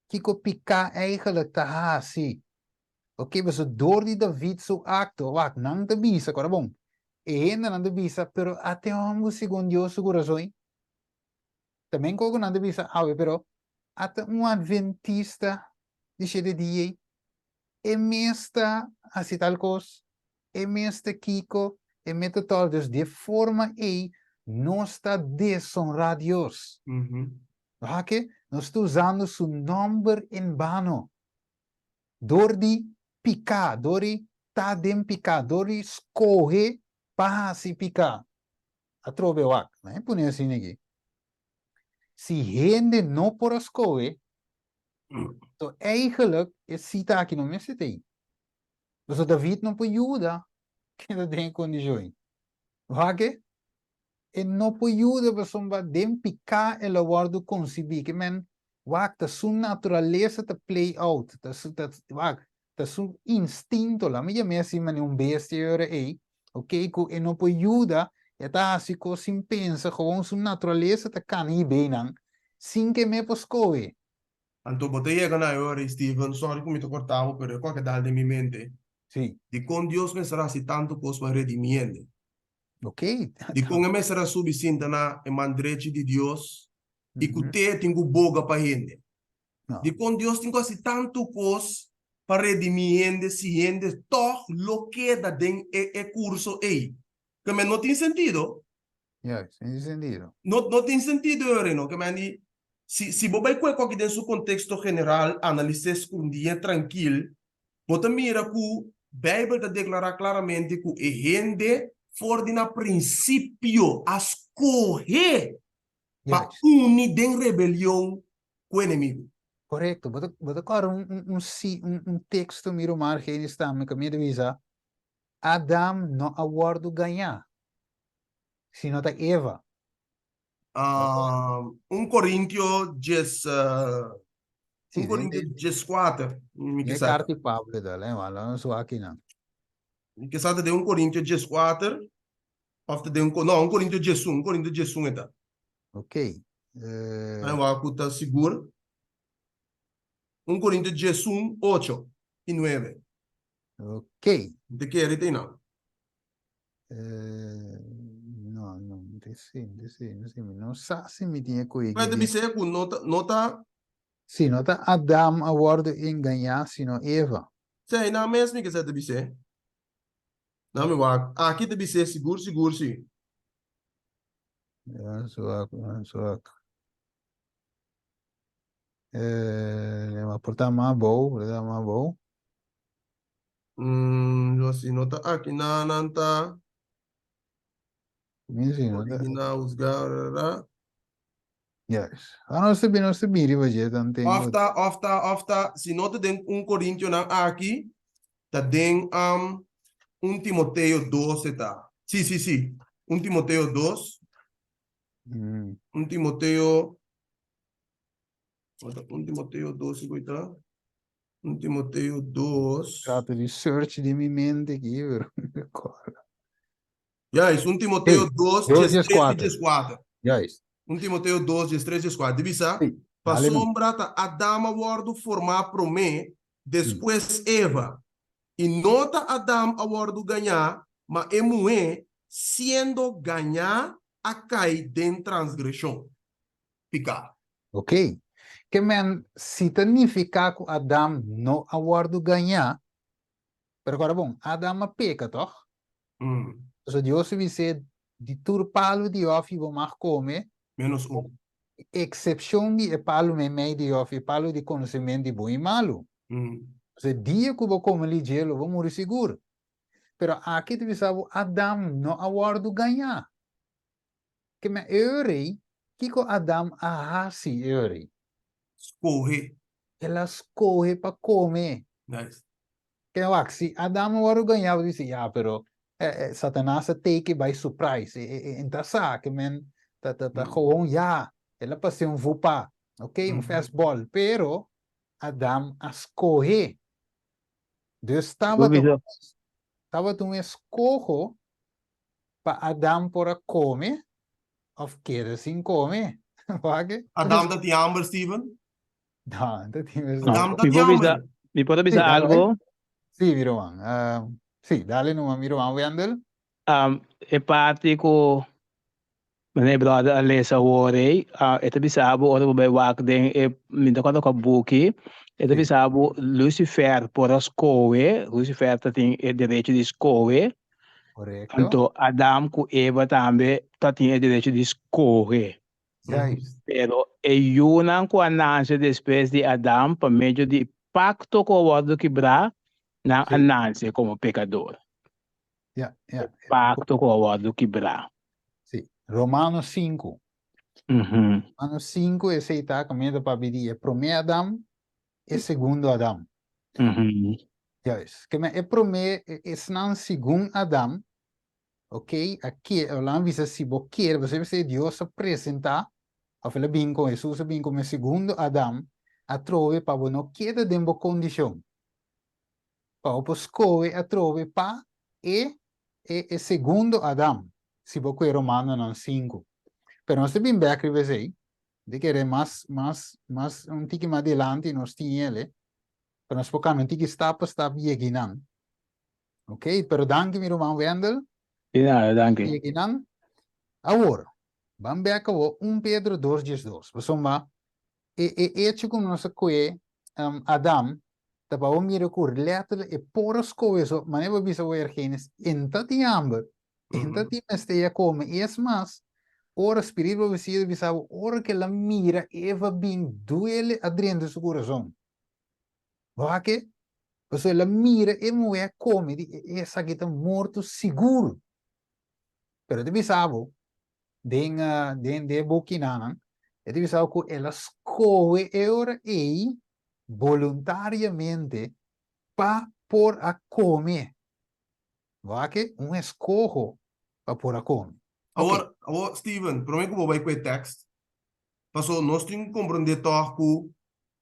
Que o picar eigenlijk tá assim. Ok, mas door die David zo acto, wak, nang te bisa, agora bom. E ainda não te bisa, pero até onde segundo Deus o coração. Também como não te bisa, pero até adventista, dice de dia, e mesta, assim tal coisa, e mesta Kiko, e meta todos de forma e não está desonrar Deus. Ok? Não está usando seu nome em vano. Door die picar, dori tá dem picar, dori escorrer para se picar. A trove wak, né? Põe assim aqui. Se rende não por escorrer, então eigenlijk é cita aqui no meu citei. Mas o David não pode ajudar, que não tem condições. Ok? E não pode ajudar para sombar dem picar e lawardo conceber, que men, wak, da sua natureza te play out, wak, da seu instinto lá, mas é assim, mas bestia aí, ok? E não pode ajudar, e tá assim, sem pensar, gewoon sua natureza te cani bem, sem que me poscoe. Anto botei que na hora, Steven, sorry que me te cortava, pero é qualquer dal de mi mente. Sim. De com Deus me será se tanto coisa para redimiendo. Ok. De com me será subicinta na mandrete de Deus e que te tenho boga para gente. De com Deus tenho assim tanto coisa para redimiendo se gente toch lo queda den curso aí. Que me não tem sentido. Yes, tem sentido. Não tem sentido, Reno, que me se você vai colocar dentro do contexto general, analisar com um dia tranquilo, você mira que a Bíblia está declarar claramente que a gente ordena princípio a escolher para unir em rebelião com o inimigo. Correto. Bota agora um texto miro mar que está me caminho de visa. Adam não awardo ganhar. Sino tá Eva. 1 Corinthians 10, Sim, 1 Corinthians 14, nem é carta e Pablo dela, hein? Lá não sou aqui não. que sata de 1 Corinthians 14, of de não, 1 Corinthians 11, 1 Corinthians 11 então. Ok. Aí eu acho que tá seguro. 1 Corinthians 11, 8 e 9. Ok. De que ele tem não. Não, não sei se me tinha coisa Pode aqui. ser com nota, Sim, não tá Adam awardo em ganhar, sino Eva. sei, na mesma que você deve ser. Não, meu aqui deve ser seguro, seguro, sim. Mas portar mais bom, mais bom. Assim, nota aqui na nanta, Sim, não tá. original, usgar, Yes. Não se biri, vai não tenho. After, se nota den 1 Corinthians na aqui, tá den 1 Timoteo 2, tá. Sim. 1 Timoteo 2, 1 Timoteo, 1 Timoteo 2, tá? 1 Timoteo 2. Trato de search de minha mente aqui, pero. Yes, 1 Timoteo Ei, 2, 2 dias dias 3 e 4. dias 4. Yes. 1 Timoteo 2, dias 3 e dias 4. Divisa? Sim, Pa dale não. sombra, tá Adama wardo formar promê, Sim. depois Eva. E nota Adam awardo ganhar, mas é mulher sendo ganhar a cair dentro transgressão. Ficar. Ok? Que men, se significa que Adam não awardo ganhar, pero agora bom, Adam a peca, toch? Mm. So Deus se dizer de tur palo de ofi vou mar come, Menos um. excepção de e palo me meio de ofi, palo de conhecimento de bom e malo. Mm. So dia que vou comer ali gelo, vou morrer seguro. Pero aqui te sabe Adam não awardo ganhar. Que me eurei, que ko Adam ahasi eurei. Escorrer. Ela escorre para comer. Nice. Que eu acho, se Adam agora ganhava, eu disse, ah, pero Satanás take by surprise. Então, sabe, que men, gewoon, ja, ela passou vupa, ok, fastball, pero Adam escorre. Dus estava tu escorro para Adam por comer, of querer sem comer. Wage? Adam dat die Amber, Steven? Não, não tinha No, Adam isso. dat die Amber. mi puedo Sim, avisar dale. algo. Sim, Miroman. Sim, dale no Miroman, Wendel. E parte ko mane brother alesa wore ito bisabo oro be wak den e minta ko buki ito Sim, bisabo Lucifer por escoe Lucifer tating e direito de escoe correto. anto Adam ku Eva tambe tating e direito de escoe Já isso. pero e yunan ko ananse después de Adam por medio de pacto ko wado quebrar na Sim, ananse como pecador já. pacto ko wado quebrar. Sim. Romanos 5. Uhum. Romanos 5 é aceitar a comida para pedir. É primeiro Adão e segundo Adão. Uhum. Já isso. Que é primeiro, é não segundo Adão. Ok? Aqui, lá visa se você quer, você vai Deus apresentar. A fala bem com Jesus, bem como segundo Adão. A trove para você não queda de uma condição. Para o escolher a trove para e segundo Adão. Se você é Romano não 5. Pero nós temos bem que ver de que mais um tique mais adelante nós tínhamos ele, pero nós focamos um tique está bieginan, ok? Pero danke meu irmão Wendel, De nada, danke. bieginan, agora, vamos ver que Pedro 2:2, você vai, hecho como nós coe, Adam, tava o mira cur letra e poras coisas, mas não vai bisa ver genes, enta ti amber, enta ti mesteia come, e es mais, ora espírito vestido bisava ora que ela mira Eva bem duele adentro do seu coração. Vai que você ela mira e mulher come e essa aqui está morto seguro. Pero de bisavo den de boquinana, de bisavo que ela escoge ahora voluntariamente para por a comer. Va que un escojo para por a comer. Agora, Steven, para mim que vou vai com o texto, passou nós temos que compreender que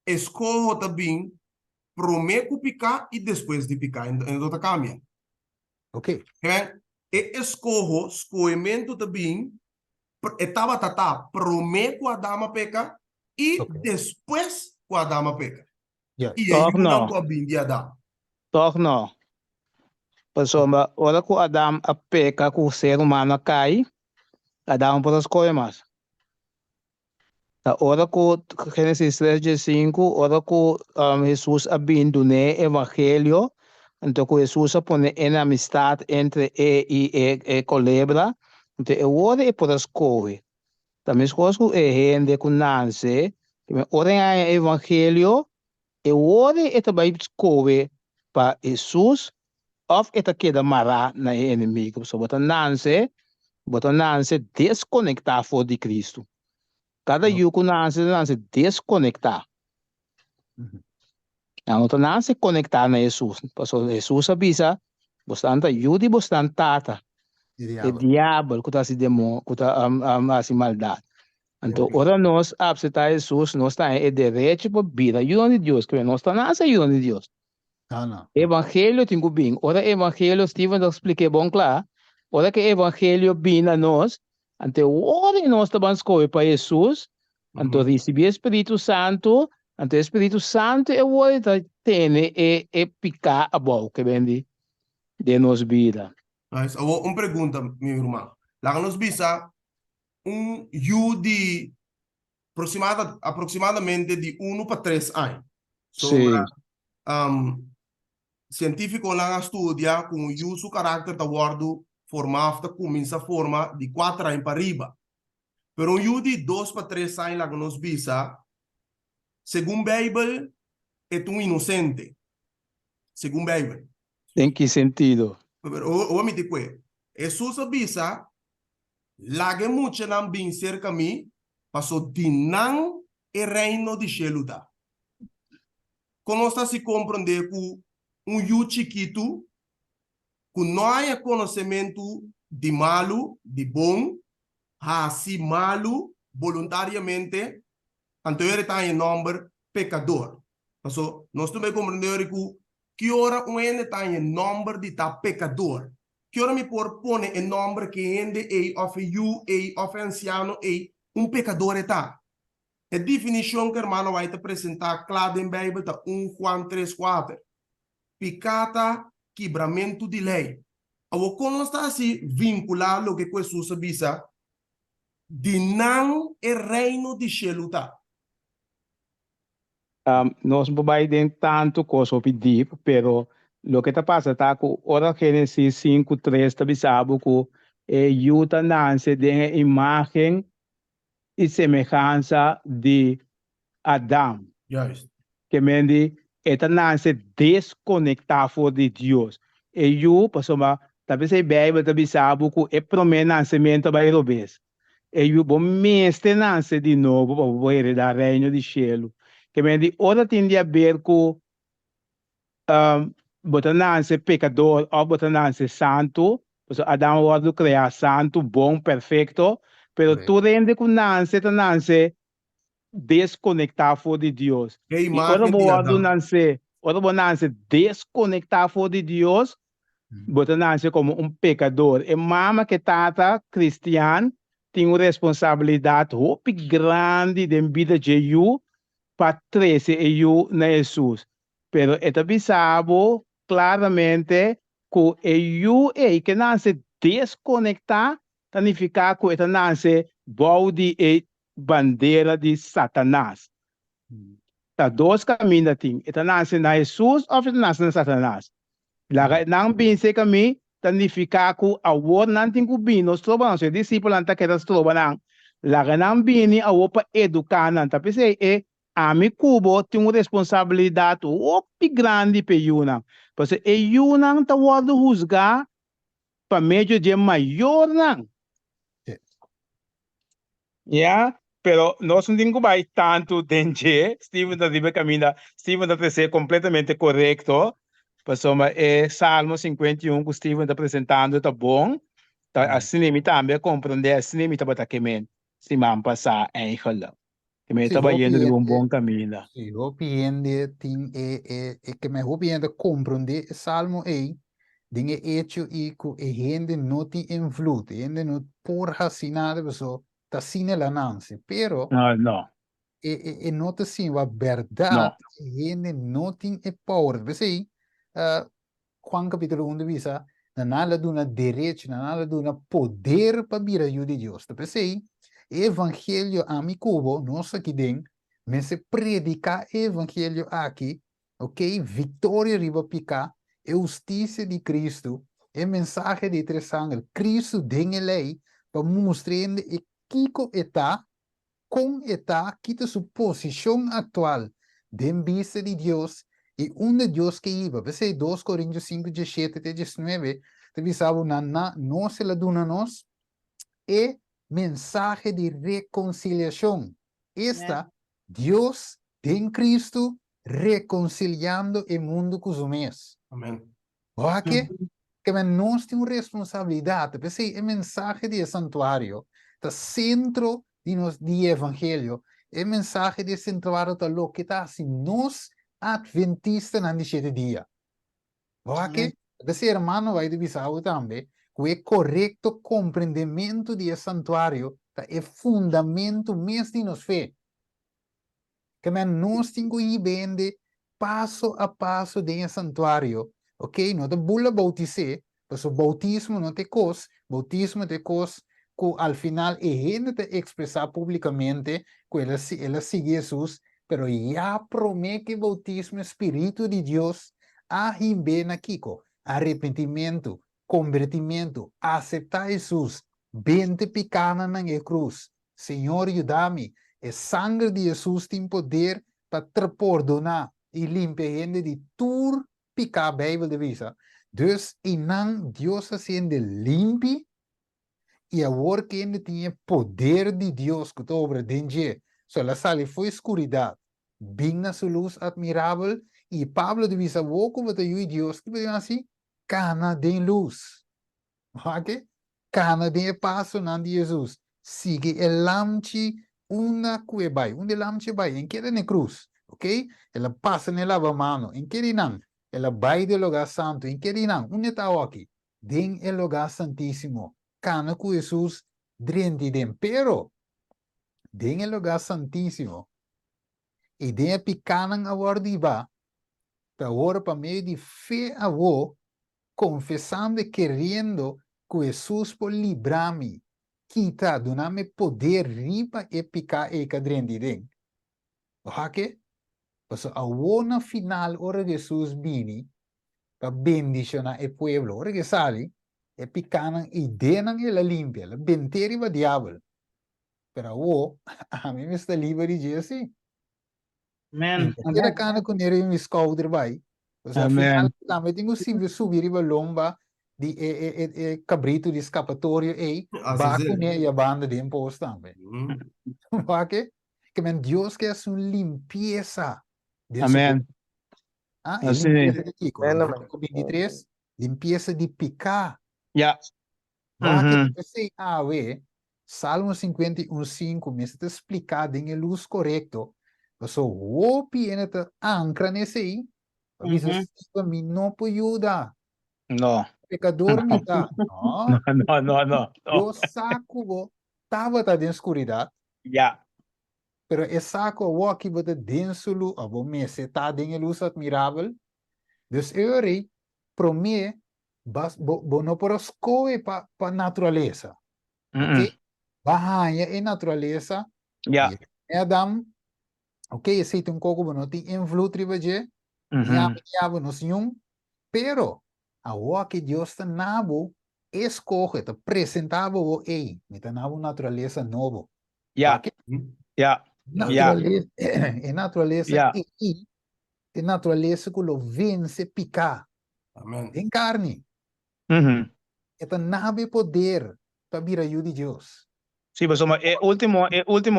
escojo também primeiro picar e depois de picar, em outra caminha. Ok. E escoimento também, etapa tata, primeiro com a dama peca e depois com a dama peca. Yes. E Toch aí não no. com a bim de Adam. Toch no. Pasomba, ora ku Adam a peca ku ser humano cai, Adam por as coimas. Ora ku Génesis 3:5, ora ku Jesus a bindu ne evangelio, então ku Jesus a pone enemistad entre e culebra, então ora é por as coisas. Também coisas ku gente ku nanse, ora é evangelio, e ora é também coisas para Jesus of ita queda mara na inimigo. So, botan nanse desconectar for de Cristo. Cada yuko nanse desconectar. Então, nanse conectar na Jesus. So, Jesus avisa, bastante yudi, bastante tata. O diabo, que se demônio, que assim maldade. Então, ora nós, absetar Jesus, nós está em direito para vida. Ayuda de Deus, que nós está nanse ayuda de Deus. No. Evangelho tinha bem. Ora evangelho Steven expliquei bom claro. Ora que evangelho bem a nós, ante ora nós estamos escolher para Jesus, ante receber Espírito Santo, ante Espírito Santo é ora tem e picar a boca que de nos vida. Nice. Uma pergunta, meu irmão. Lá nos bisa de aproximadamente de 1 para 3 anos. Sim. Científico lá estudia com o caráter da guardo formado começa a forma de 4 anos para riba. Pero de 2 para 3 anos lá nos bisa, segundo a Bíblia, é inocente. Segundo a Bíblia. Em que sentido? O me dico, Jesus avisa, lage muito não bem cerca mim, passou de não e reino de Sheluda. Como está se compreender que yu chiquito, que não há conhecimento de malo, de bom, assim malo, voluntariamente, então ele está em nome pecador. Então, nós também compreender que ora está em nome de pecador. Que ora me propõe em nome que ele é of anciano é pecador está. A definição que o irmão vai te apresentar claro em Bíblia está 1 Juan 3:4. Picata, quebramento de lei. Ao como está se vinculado o que Jesus avisa de não é reino de Sheluta. Nós não vamos tanto coisa deep, pero lo que está passando é que ora Génesis 5:3 está bisabo que Yuta nasce de imagem e semelhança de Adão. Juist. Que mende esta nasce desconectado de Deus. E eu, pessoal, talvez a Bíblia está bisabo que é primeiro nascimento para Herodes. E eu vou mestre nasce de novo para heredar o reino de cielo. Que mende ora tem a ver com botar nasce pecador ou botar nasce santo. Adão ordo criar santo, bom, perfeito. Pero tu rende com nasce desconectado de Deus. Que E imagem de Adão. Ora nasce desconectado de Deus, botar nasce como um pecador. E mama que tata cristiano tem uma responsabilidade muito grande de vida de eu para trazer eu na Jesus. Pero é bisabo claramente que eu que nasce desconectar, significa que ele nasce bode e bandeira de Satanás. Tá dois caminhos tem. Ele nasce na Jesus ou ele nasce na Satanás. Lá não bem se caminho, significa que a word não tem que vir. Nós trobamos, os discípulos não querem trobar. Lá não bem a word para educar. Tá pensei, a mim cubo tem uma responsabilidade muito grande para Yuna. Porque Yuna não está word juzgar para meio de maior não. Yeah, pero nós não temos mais tanto dengue. Steven da Ribe Camina, Steven da ser completamente correto. Passoma é Salmo 51 que Steven está apresentando, tá bom. Tá, assim me também compreender, assim me tá batakemen. Se man passar em rola. Que me Sim, tá indo de um obviamente, bom caminho. sim, obviamente, que me obviamente compreender Salmo 1, dingen hecho e que gente não tem invloed, gente não porra assim nada, pessoa, tá assim la nance, pero No, no, não tá assim, a verdade, no. gente não tem power, você Juan capítulo 1 dice, non ha una direito, non ha una poder para vir ajuda de Deus. Então, pensei, evangelho amigo, nós aqui dentro, mas se predicar evangelho aqui, ok? Vitória riba picar, justiça de Cristo, e mensagem de três ángeles, Cristo tem a lei, para mostrar e Kiko está, com está, quita sua posição atual, de vista de Deus, e de Deus que iba. Você 2 Coríntios 5, 17 até 19, te avisava, não se la duna nós, e mensagem de reconciliação. Esta, Deus em Cristo, reconciliando o mundo com os homens. Amén. Porque que nós temos responsabilidade. Pensei, a mensagem do santuário, está centro do evangelho, a mensagem do santuário está lo que está assim, nós adventistas na 7 dia. Porque esse irmão vai divisar também, que o correto compreendimento do santuário é fundamento mesmo de nos fé. Que nós temos que ir passo a passo do santuário. Ok? Não é bula bautizar, mas o bautismo não tem coisa. Bautismo tem coisa que al final é gente expressar publicamente que ela sigue Jesus, pero já promete que o bautismo, Espírito de Deus, a bem aqui, arrependimento, convertimento, aceitar Jesus, 20 picadas na cruz. Senhor, ajuda-me. O sangue de Jesus tem poder para perdonar e limpar gente de tudo picar a Bíblia de visa. Dus, inang Deus sendo limpo e agora que ainda tinha poder de Deus que obra dentro. So, ela sale foi escuridade. Bem na sua luz admirável e Pablo de visa, o como te Deus, que pediu assim, cana de luz. Ok? Cana de passo na de Jesus. Sigue el lamchi una cuebai, un de lamchi bai, en queda na cruz, ok? Ela passa na lavamano, en queda não. Ela vai do lugar santo, en queda não. Un está aqui, den el lugar santíssimo. Cana com Jesus, drente dem, pero den el lugar santíssimo. E den a picanan a wardiva, para agora para meio de fé a wo, confessando e querendo que Jesus por livrar-me, quita, donar-me poder riba e picar e cadrende den. Ok? Mas a na final, ora Jesus vini, para bendicionar o pueblo, ora que sali, e picanan e denan e la limpia, la benteri va diablo. Pero a mim me está livre de Jesus. Amen. Era cana com ele me escolder vai. Mas afinal, Amen. também tenho sim subir a lomba de cabrito de escapatório e Así baco es. né e a banda de imposto também. Porque que men Deus quer uma limpeza de Amen. Assim, limpeza de Kiko. Amen, Levítico 23, limpeza de picar. yeah. Porque Mhm. você Salmo 51:5 me está explicado em luz correto. So, o piena ancra nesse aí. Avisa, me não pode ajudar. No. Pecador me dá. No, Não. no, no, no, Eu no. saco, estava tá dentro escuridade. Yeah. Pero é saco o aqui bota dentro luz, a bom me se tá dentro luz admirável. Dus eu rei, pro me, não por escolher para natureza. Ok? Bahaya é natureza. Yeah. E Adam, ok, esse tem um pouco, não tem influência ribaje. Mhm. Niabo no senhor. Pero, a que Deus está nabo, escoge, te apresentava o ei, me está nabo natureza novo. Yeah. Ok? Yeah. Yeah. Natureza, é natureza Yeah. é natureza que lo vence picar. Amén. Em carne. Mhm. É nave poder para vir a de Deus. Sì, insomma, è ultimo,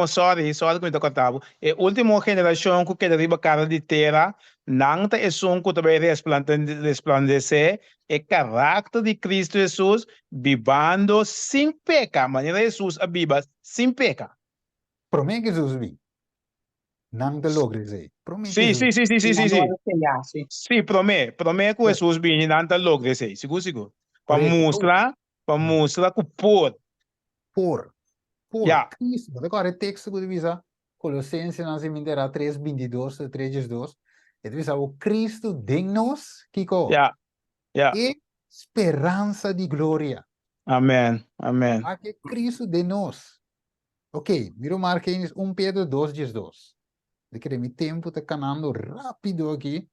sorry come ti contavo, è ultimo generazione che arriva cara di terra, nanta e son che deve resplandecer, e carácter di Cristo Jesus, vivendo sem peca, maneira Jesus a viva sem peca. Pro me Jesus vi. Não te logres aí. Pro me Sì, Jesus. sì, sì, sì, sì, sì, Quando sì. vado a spiegare, Sì, per me che Jesus viene nanta logre sei, sicuro, sicuro. Pa mostra che può. Por Ja, Cristo. Agora, o texto que divisa Colossenses, nós terá 3:22, 3:2. E divisa o Cristo dignos, Kiko, ja, ja. e esperança de glória. Amen, amen. Aqui Cristo de nós. Ok, miro Marquinhos 1 Pedro 2:2. De que meu tempo está caminhando rápido aqui.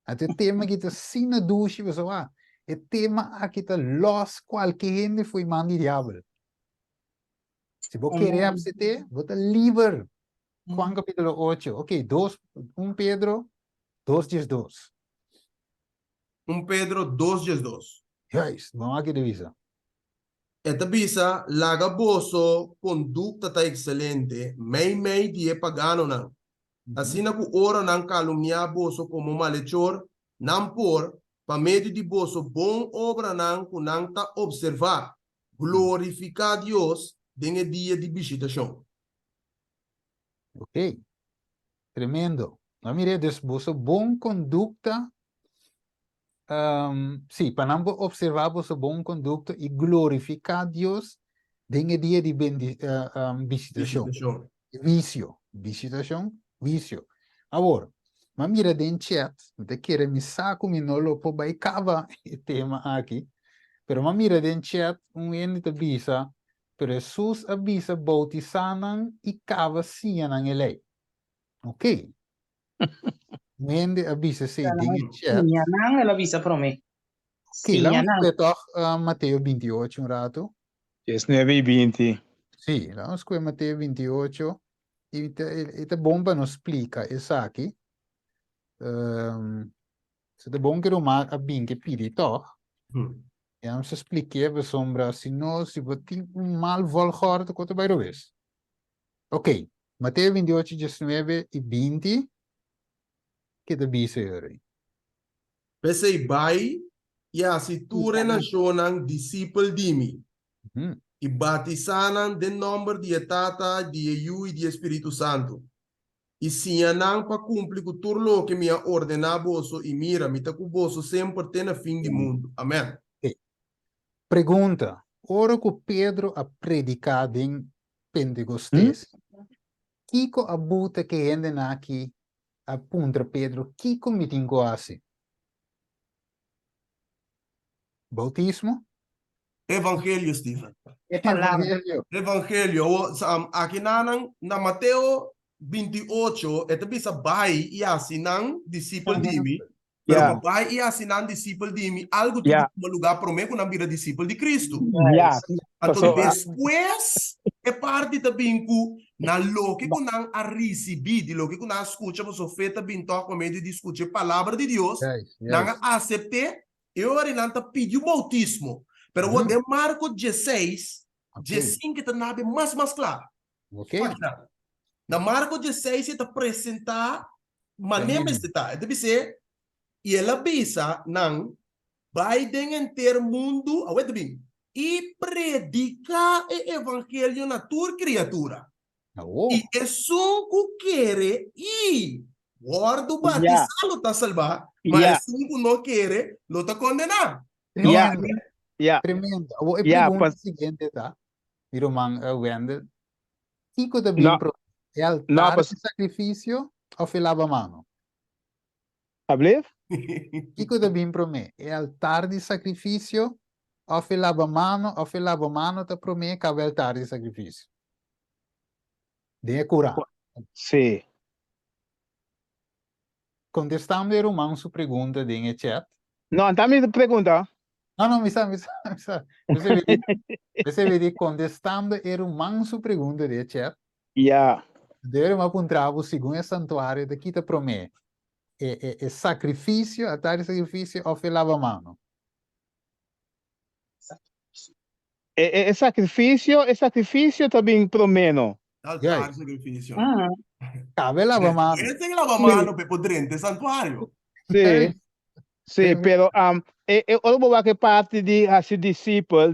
Até o tema que está sem a ducha, pessoal. O tema aqui está los qualquer gente foi man de diabo. Se você querer abster, você livre. Juan capítulo 8. Ok, 1 Pedro 2:2. 1 Pedro 2:2. Yes, vamos aqui divisa. Esta bisa laga boso conducta ta excelente, mei die pagano nan. Assim na ku ora nan calumniar boso como malhechor, nan por, pa meio de boso bom obra nan ku nan ta observar, glorificar Deus dengue dia de visitação. Ok, tremendo. Não mire, desboso bom conduta. Sim, para não observar vossa boa conduta e glorificar Deus dengue dia de visitação. Vício. Agora, mas mira den chat, de querer me saco me não lo po baicava o tema aqui, pero mas mira den chat ende te bisa, pero Jesus avisa bautizanan e cava sianan elei. Ok? Ende avisa sei den chat. Signanan la visa per me. Ok, lá Signanan. vamos ver Mateus 28 rato. Yes, 9:20. Sì, la nostra Matteo 28 e te bomba non spiega e sa che se te bomba che ma abin che pidi to e non si spiega per sombra se no si può un mal volgorde quanto vai roves. Ok, Matteo 28 19 e 20 che te bise ore. Pensei bai e assim tu renacionan discípulo de mim. E batizanan de nome de Tata, de Iu e de Espírito Santo. E se anang para cumprir com tudo lo que me ordenar bolso e mira, me tá com bolso sempre tem a fim do mundo. Amém. Pergunta, ora que Pedro a predicado em Pentecostes, Kiko a buta que ende aqui apunta Pedro, Kiko me tingo assim? Bautismo? Evangelho, Stephen. Evangelho. Evangelho. Aqui na Mateo 28, é também essa bai e assinam discípulo de mim. Pero Yeah. bai e assinam discípulo de mim, algo tudo Yeah. como lugar para mim quando vira discípulo de Cristo. Yeah. Então, depois, é parte também que na lo que nós a receber, de lo que nós escutamos, o feita bem toca meio de discutir a palavra de Deus, nós aceitei, e agora nós pediu bautismo. Pero o de Marcos 16, 15 que está mais claro. Ok. Na Marcos 16, está apresentar maneira de estar. Deve ser, e ela bisa, não, vai inteiro mundo, e predicar o evangelho na tua criatura. E é só que quer e guarda batizá-lo tá salvar, mas é só que não quer, não tá condenar. Tremendo. A pergunta seguinte, tá? Miro man, Wendel. Kiko da bem pro é altar de sacrifício ou foi lava-mano? Ableef? Kiko da bem pro me é altar de sacrifício ou foi lava-mano tá pro me que é altar de sacrifício? De curar. Sim. Contestando o man sua pergunta em chat. Não, tá me pergunta. Não, me sabe. Você vê contestando o man sua pergunta de chat. Yeah. Devemos apontar o segundo santuário daqui tá pro me. É sacrifício, altar de sacrifício ou foi lava-mano? sacrifício também promeno. Altar, Yes. sacrifício. Cabe lava mano. Esse que lava mano para poder entrar santuário. Sim, Yes. sim, pero eu vou que parte de assim discípulo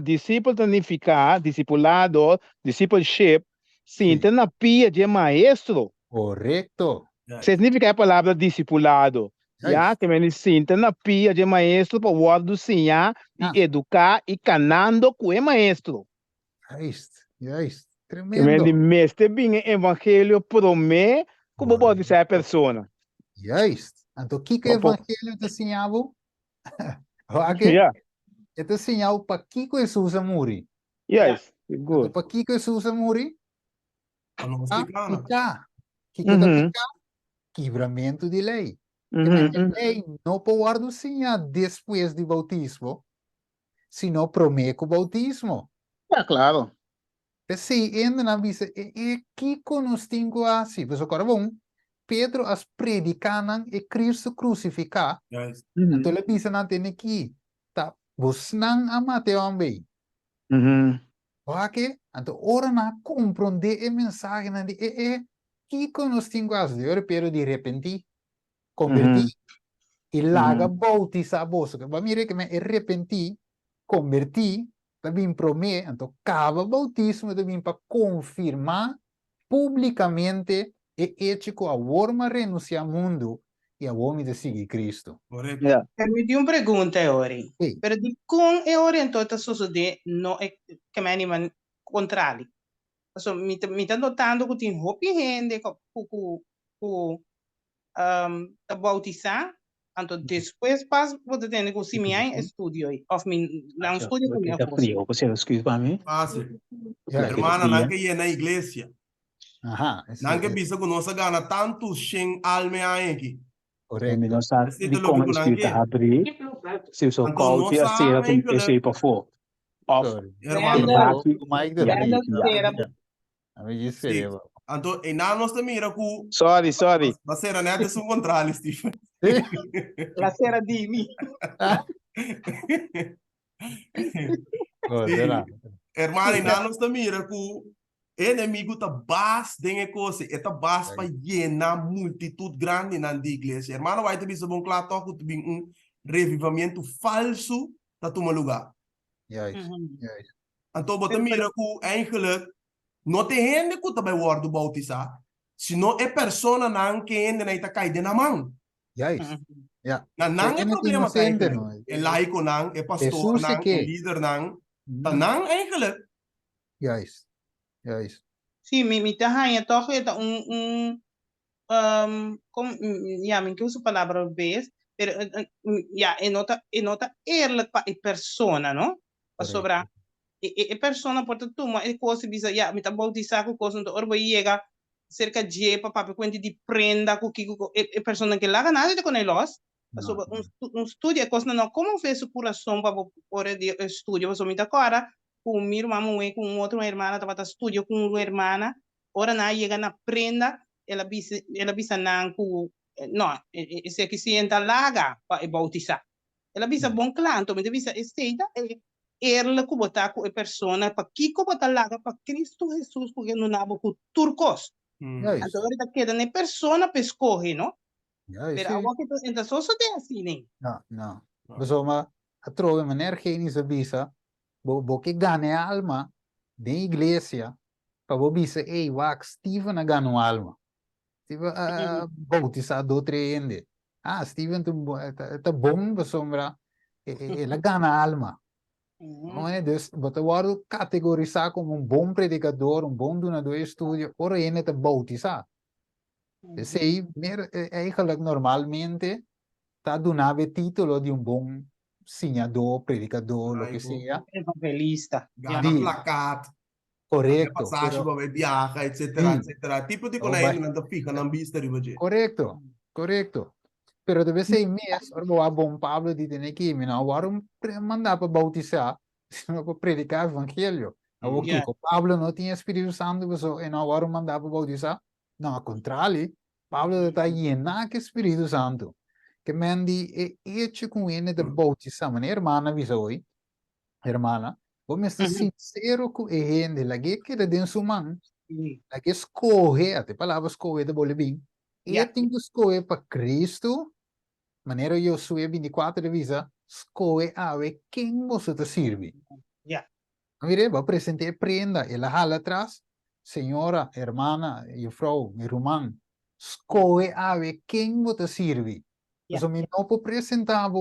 significa discipulado, discipleship, sim, tem na pia de maestro. Correcto. Significa a palavra discipulado. Já Yes. que me sinta na pia de maestro para o do ensinar e educar e canando com o maestro. Yes. Yes. Que Tremendo. me mestre bem evangelho promete como pode ser a pessoa. Yes. Então, o que o evangelho te ensinava? Ok? Yeah, Ele te ensinava para que Jesus morrer. yes, Então, good. para que Jesus morrer? Para não Ah, explicar, né? picar. O que é picar? Quebramento de lei. Que a lei não pode ensinar depois do bautismo, sino promete o bautismo. Claro. Sim, ainda não visa, que conosco assim, mas agora bom, Pedro as predicando e Cristo crucificado, Yes. então ele visa não tem aqui, tá, você não ama teu ambei, ok? Então, ora não compreender a mensagem de, que conosco assim, eu Pedro de arrepentir, convertir, e laga bautizar a bolsa, que vai mirar que me arrepentir, convertir, também promete, então, cada bautismo também para confirmar publicamente e ético a forma renunciar ao mundo e a homem de seguir Cristo. Correto. Yeah. Permiti una pregunta, Ori. Sì. Per di con e ori in tutta succede no è che mi anima contrari. So mi sta notando che ti hoppi hende ku ta bautizar, anto después pas vou ter que se minha estudio of min não estudio com minha força. Você excuse para mim? Fácil. Yeah. Hermana, não que ir na igreja. Aha, Não que bisa que nós gana tanto sem alma aqui. corretto. Não sabe Esse de te lo como digo não escrita que. abrir. Se eu sou Então, cauti, nós a ser sabem como que esse para for. Of Sorry. hermano. Brenda, Kumai da Yeah. Brenda dali. sera Amici Sim. sereva. Então, e não nós também era com. Sorry. Mas era nada se contrário, Steve. la sera di mi. Oh, Sim. será. Hermano, e não nós também era com. Inimigo tá bas dengue coisa, eta bas para llenar multitud grande na igreja. Hermano, vai ter visto bom claro toque um revivamento falso tá toma lugar. Yes. Yes. Então, bota mira que eigenlijk não tem gente que também word bautizar, senão é pessoa não que ainda não está caída na mão. Yes. Yeah. Não é problema tá inocente, eigenlijk. no? É laico não, é pastor Jesus não, é é que? líder não. Tá não eigenlijk. Yes. Yes. Sì, mi tahanha toch eta como ja, min uso palavra vez, pero ja, e nota eerlijk pa e persona, no? Pa sobra e persona porta tu, ma e cosi bisa, ja, mi ta bautizar com coisa, então orba chega cerca de papai quanti di prenda com que e persona que laga nada de com elos. Sobre um studio é coisa não como fez o coração para por de estudio, mas me agora com minha irmã com outra irmã estava estudio com uma irmã, ora na chega na prenda ela bisa nang ku no se que se entra laga pa bautizar ela bisa bom clan to me bisa esteita ela ku botar ku persona pa kiko botar laga pa Cristo Jesus porque não nabo ku turcos Yes. então ela queda ne persona pe escorre no Yes. pero agora que entra só tem assim né No. Insomma, a trove maneira que ini bisa, bo que gane alma de igreja, para bo bisa, ei, wax, Steven a gano alma. Steven, bautizar do treende. Steven, tá bom, sombra, ela gana alma. Não é? Dus, você pode categorizar como bom predicador, bom donador de estudo, ora ele está bautizar. Sei, eigenlijk normalmente está donando título de bom ensinador, predicador, lo que sea. evangelista Gana placat, Correcto. passagem Pero, para viajar, etc, sí. etc. Tipo de Oh, coisa ainda não fica na vista de você. Correcto. Pero deve ser mês, ora bom Pablo de ter aqui, não agora mandar para bautizar, senão para predicar o evangelho. Yeah. Pablo não tinha Espírito Santo, e não agora mandar para bautizar. Não, ao contrário, Pablo está llenar com o Espírito Santo. Que mandi é hecho com ele de bautizar, minha irmã avisa hoje, irmã, Vamos ser sincero com a gente, la que queda dentro do man, Sim. la que escorre, até a palavra escorre da bola bem, e Yeah. tem que escorrer para Cristo, maneira eu sou 24 de visa, escorre a ver quem você te serve. Yeah. Mire, va a presentar prenda, ela hala atrás, senhora, hermana, e vrouw, irmã, escolhe a ver quem você serve. Yeah. Então, me não pode apresentar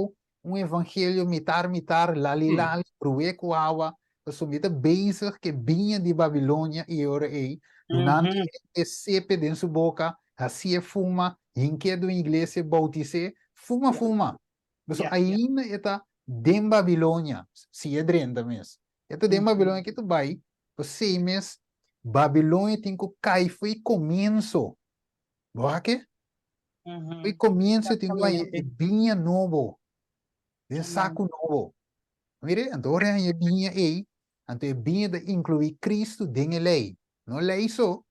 um evangelho mitar, lali, prueco água, então, me bezig que vinha de Babilônia e ora aí, durante é sepe dentro sua boca, assim fuma, inquieto em igreja, bautize, fuma. Então, Yeah. ainda está dentro Babilônia, se é dentro mesmo. Ito din Babilônia que tu vai, você mesmo, Babilônia tem que cair, foi começo. Boa que? Foi começo, tem que vinha novo, de saco novo. Mire, então é vinha aí, então é vinha de incluir Cristo dentro da lei. Não lei só,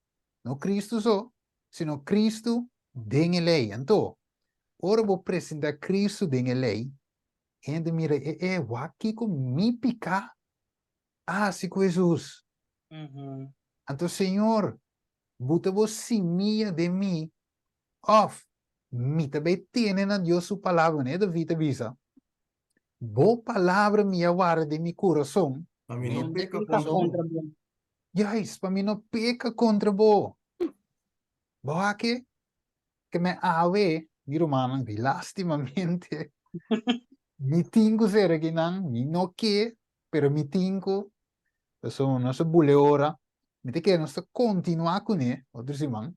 não Cristo só, sino Cristo dentro da lei. Então, ora vou apresentar Cristo dentro da lei, e mira, o aqui com me picar, se com Jesus. Então, Senhor, bota você mia de mim, off, me também tem na Deus sua palavra, né, da vida visa. Boa palavra me guarda de meu coração. A mim não peca Fica contra contra bom. bom. Yes, para mim não peca contra bo. Boa que me ave, mi romano, vi lastimamente, mi tingo ser que não, mi no que, pero mi tingo, so nossa buleora, mi te que nós continuar com ele, outro simão.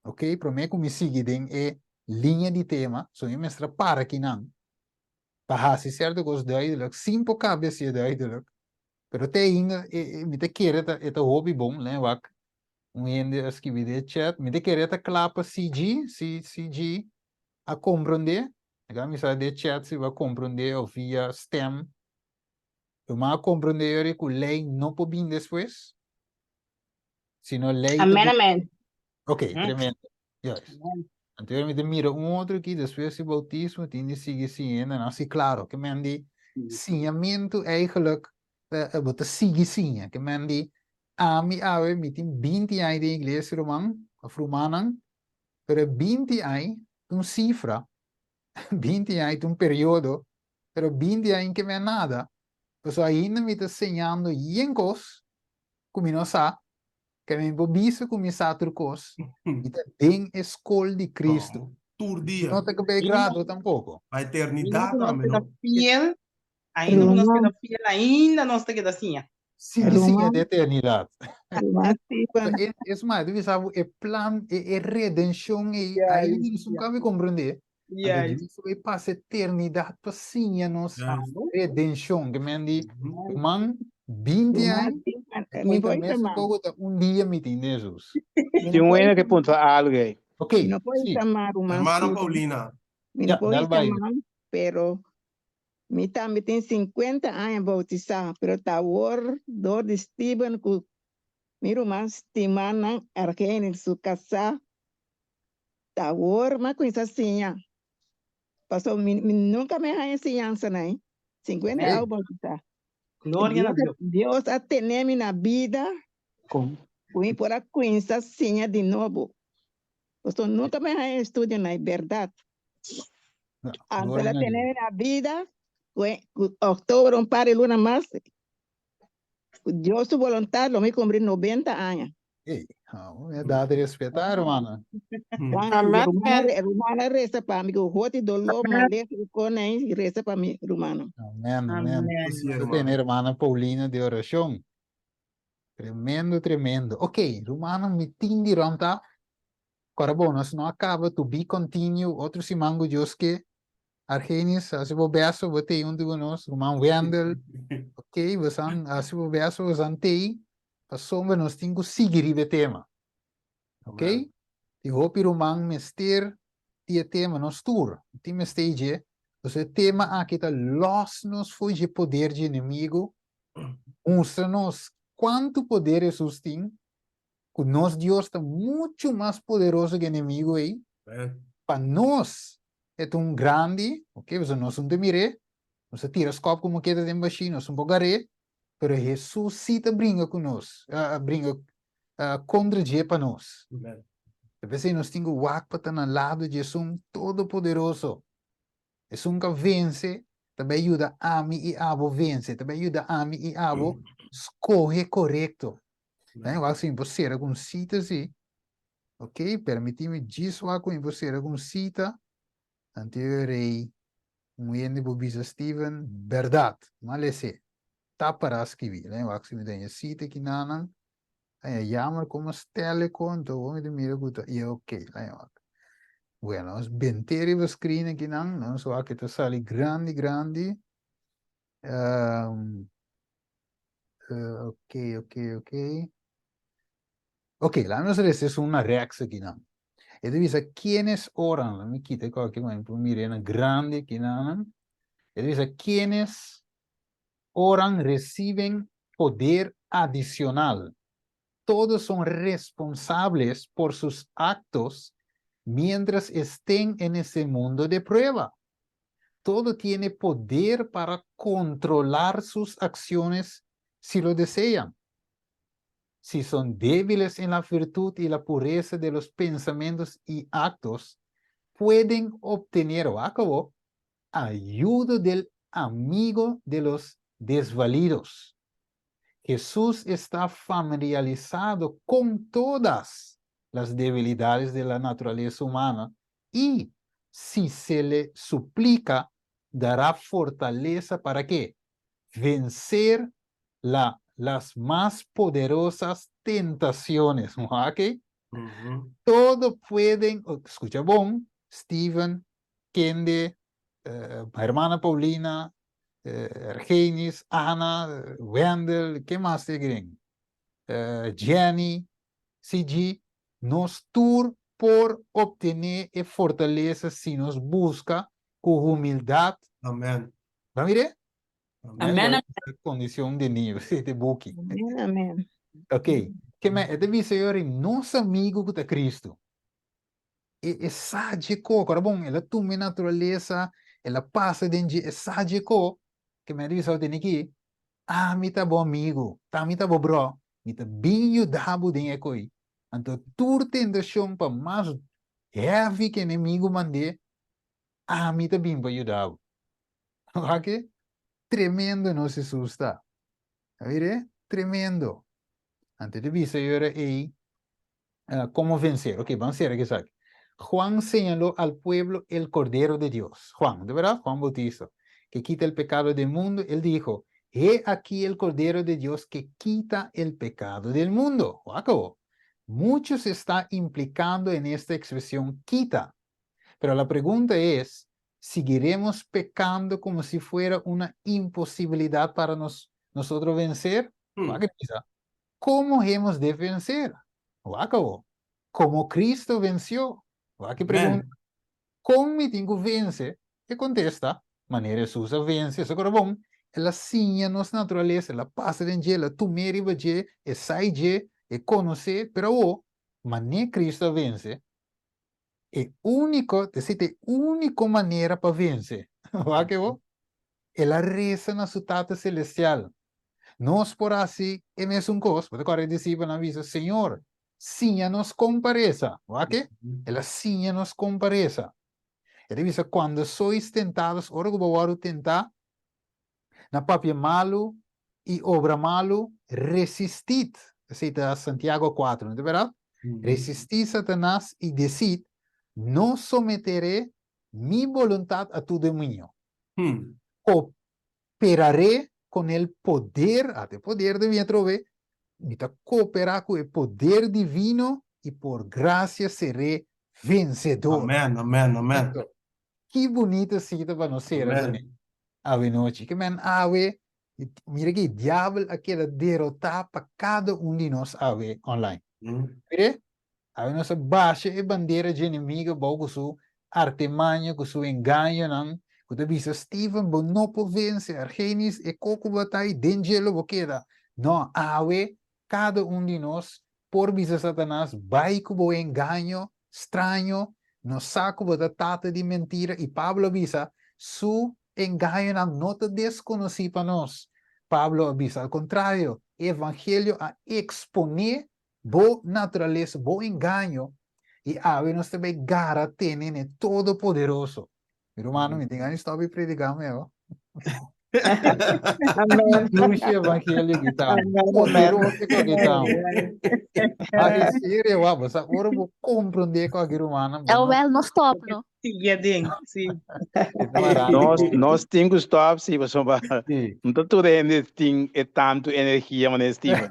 Ok? Para mim, como sigue é linha de tema, so eu mestra para aqui não. Para se certo gosto duidelijk, simpel cabeça duidelijk. Pero te inga, me te querer eta hobby bom, né, wak. Ende escrever de chat, me te querer eta clapa CG, a compreender. Agora me sai de chat se vai compreender ou via STEM. Eu mais compreender que lei não pode vir depois. Sino lei. Amen. Ok, tremendo. Yes. Anteriormente mira outro aqui, depois do bautismo, tem de seguir ciência, não se claro, que men die ciamento eigenlijk, wat de seguir ciência, que men die ami ave mitin 20 ai de inglês romano, of romanan, pero 20 ai un cifra, 20 ai un periodo, pero 20 ai que men nada. Pues ainda me está ensinando yencos, como não sabe, que me bobiça começar a cos, e tem escola de Cristo. Tour dia. Não tem que ver grado tampouco. A Ainda eternidade, que nós amém. queda fiel, ainda que nós queda fiel, ainda nós te queda assim. Sim, sim, é de eternidade. É mais, tu sabe, é plano, é redenção, e aí nós nunca vai compreender. Então, Deus vai passar eternidade para sim, a nossa redenção, que me diz, man, 20 anos, Mi depois voy também se chamar. dia me tem Jesus. Tem um ainda que ponto algo aí. Ok, No puedo sim, chamar uma Hermano student. Paulina. Mi Ya, no puedo dale, vai. chamar, pero mi también tiene 50 años bautizado, pero tawor do de Steven ku mi rumah timana arken en su casa tawor ma ku ensinança. Pasó mi nunca me ha enseñanza nai. 50 Ok. años bautizado. Glória a Deus. Deus a tener mi na vida Como? fui por a coinça sinha de novo. Pasó nunca me ha estudio na verdade. Antes Glória de a tener la vida, fue octubre, un par de luna más. Yo su voluntad lo me cumplí 90 años. Ei, é dado de respeitar, hermana. Hermana reza para mí, hoti dolor, malé, con ahí, reza para mi hermano. Amém, amém. Amém. Sim, Eu tenho a irmão. irmã Paulina de oração. Tremendo, tremendo. Ok, romano, me tem de ronda. Agora, bom, nós não acaba, to be continue, outro simango, Deus que, Argenis, se vou beso, vou ter um de nós, Roman Wendel, ok, se vou beso, você tem, a sombra nós temos que seguir o tema, ok? E hope Roman mester, o tema, nós tour, o tema stage, o tema aqui está, los foi de poder de inimigo, mostra-nos quanto poder Jesus tem, que nosso Deus está muito mais poderoso que o inimigo aí. Para nós, é um grande, ok? Você não é um demire, você tira os copos como que é de embaixo, nós um pouco pero Jesus sí te brinca con nos, brinca contra je para nós. Amen. A veces nós temos o para estar ao lado de Jesus Todo-Poderoso. Jesus que vence, também ajuda a mim e a vence, também ajuda a mim e a escolher correto. Né? Eu acho que você era com cita, sim. Ok? Permite-me disso com você era com cita. Anteriorei, ende bobisa Steven, verdade. Mas é tá para escrever, né? Eu acho que me tem cita aqui na jammer como telecom, então vamos mira guta. E ok, lá bueno, os benteri was screen aqui não so aqui tá sali grande. Ok. Ok, lá nós é uma reação aqui não. E divisa quienes oran, me quita qualquer coisa, por mirena grande aqui não. E divisa quienes oran reciben poder adicional. Todos son responsables por sus actos mientras estén en ese mundo de prueba. Todo tiene poder para controlar sus acciones si lo desean. Si son débiles en la virtud y la pureza de los pensamientos y actos, pueden obtener o acabó ayuda del amigo de los desvalidos. Jesús está familiarizado con todas las debilidades de la naturaleza humana y si se le suplica, dará fortaleza para qué? Vencer las más poderosas tentaciones. ¿Okay? Todo pueden, escucha bon, Steven, Kende, hermana Paulina, Argenis, Ana, Wendel, ¿qué más te creen? Jenny, CG, nos tour por obtener fortaleza si nos busca con humildad. Amen. ¿Va a mirar? Amen. Condición de nivel, de booking. Amen. Ok. Que me deve ser nosso amigo que Cristo. E sádico, agora bom, ela toma natureza, ela passa dentro de sádico, que me deve ser aqui. Mi tá bom amigo, mi tá bom bro, mi tá bem ajudado dentro aqui. Então, tu tentação para mais heavy que inimigo mande, mi tá bem para ajudar. Ok? Tremendo não se assusta. Vire? Tremendo. Antes de ver aí, ¿cómo vencer? Ok, vamos a ver qué sabe. Juan señaló al pueblo el Cordero de Dios. Juan, ¿de verdad? Juan Bautista, que quita el pecado del mundo. Él dijo, he aquí el Cordero de Dios que quita el pecado del mundo. Acabó. Muchos están implicando en esta expresión quita. Pero la pregunta es, ¿seguiremos pecando como si fuera una imposibilidad para nosotros vencer? ¿Cómo hemos de vencer? Acabó. Como Cristo venció. Que pregunta, ¿cómo me tengo vence? E contesta, maneira Susa vence. Agora bom, ela sinha nossa natureza, ela passa dentro de ela, tu meriva de, e sai de, e conhece, pero maneira Cristo vence. É único, decide, única maneira para vencer. Acabou? Ela reza na sua Tata Celestial. Nós por assim, é mesmo coisa, porque agora discípulo avisa, Senhor, sinha nos compareza, ok? Ela sinha nos compareza. Ele diz, quando sois tentados, ora que vou tentar, na papia malo e obra malo, resistid. Cita Santiago 4, não é verdade? Resistid Satanás e decid, não someteré mi voluntad a tu dominio. Operaré con el poder, el poder de mi trove, cooperar con el poder divino y por gracia seré vencedor. Amen, amen, amen. Qué bonita cita para nosotros. Ave noche, que man, ave, mira que diablo aquela derrotar para cada de nós ave online. Mire, ave nossa baixa e bandeira de inimigo, com sua artimanha, com seu engano, não. Quando diz Steven, não pode vencer, Argenis e Coco Batai, Dengelo, boqueda. Não, ave, cada de nós, por visa Satanás, vai com o engano, estranho, no saco da tata de mentira, e Pablo visa, su engano não te desconheci para nós, Pablo avisa, al contrario, evangelio a exponer bo naturaleza, bo engano, e ave nos também gara tenen é todo poderoso. Meu irmão, me diga, estou a predicar, meu. Amen. Duce evangelho que está Amen. poderoso que está. Amen. Ah, sério, você agora vou compreender com aquele humano. É o El no stop, no? Sim, ding. Sim. Nós temos stop, sim, mas não Sim. está tudo é tanto energia, mas Steven.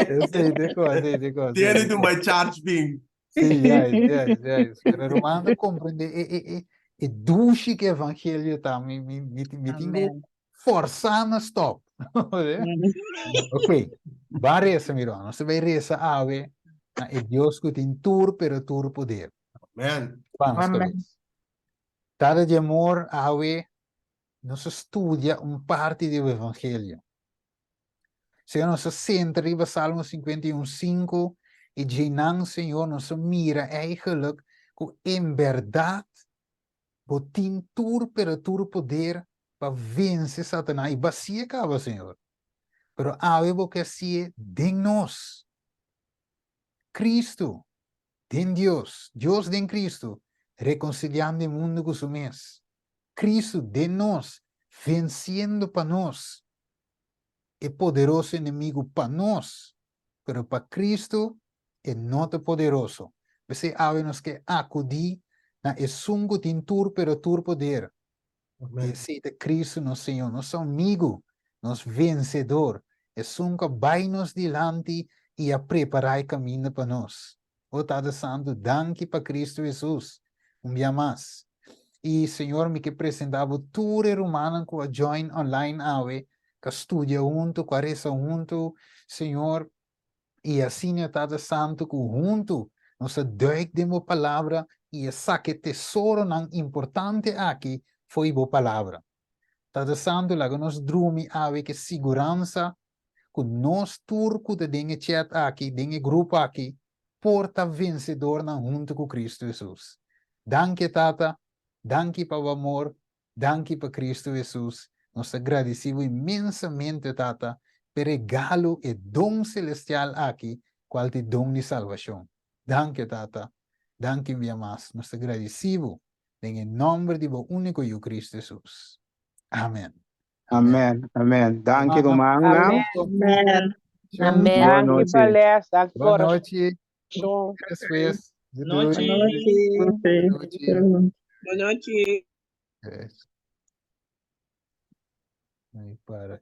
Eu sei, de coisa. Tiene to my charge being. Sim, yes. Pero humano compreender e duce que evangelho está me tenho forçar na stop. Ok, va resa, miro, não se vai resa ave, é Deus que tem tur, pero tur poder. Man. Vamos, Amen. cabeça. Tada de amor, ave, nos estudia parte do evangelho. Se nós centra em Salmo 51:5 e Jenan, Senhor, nos mira eigenlijk que em verdade botin tur pero tur poder para vencer Satanás e bacia acaba, Senhor. Pero ave porque se de nós. Cristo, den Deus den Cristo, reconciliando o mundo com su mes. Cristo de nós, vencendo para nós. É poderoso inimigo para nós, pero para Cristo é not poderoso. Você nos que acudir na esungo tintur pero tur poder. E se de Cristo nosso Senhor, nosso amigo, nosso vencedor, é sunca vai nos delante e a preparar caminho para nós. O Tado Santo, danke para Cristo Jesus. Dia mais. E Senhor, me que apresentava tudo romano com a join online ave, que estudia junto, que reza junto, Senhor, e assim o Tado Santo que junto, nós duidemos a palavra e saque tesouro não importante aqui, foi a palavra. Tado Santo, lá que nós dormimos ave que segurança, que nós turco de dengue chat aqui, dengue grupo aqui, porta vencedor na junto com Cristo Jesus. Danke, Tata. Danke para o amor. Danke para Cristo Jesus. Nós agradecemos imensamente, Tata, per regalo e dom celestial aqui, qual te dom de salvação. Danke, Tata. Danke, minha mais. Nós agradecemos em nome de o único eu Cristo Jesus. Amém. Amém. Danke, Romano. Amen. Amen. Boa Danke, noite. Palestra. Danke, Boa Cora. noite. Show. Jesus. Noite. Noite. Boa noite. Aí para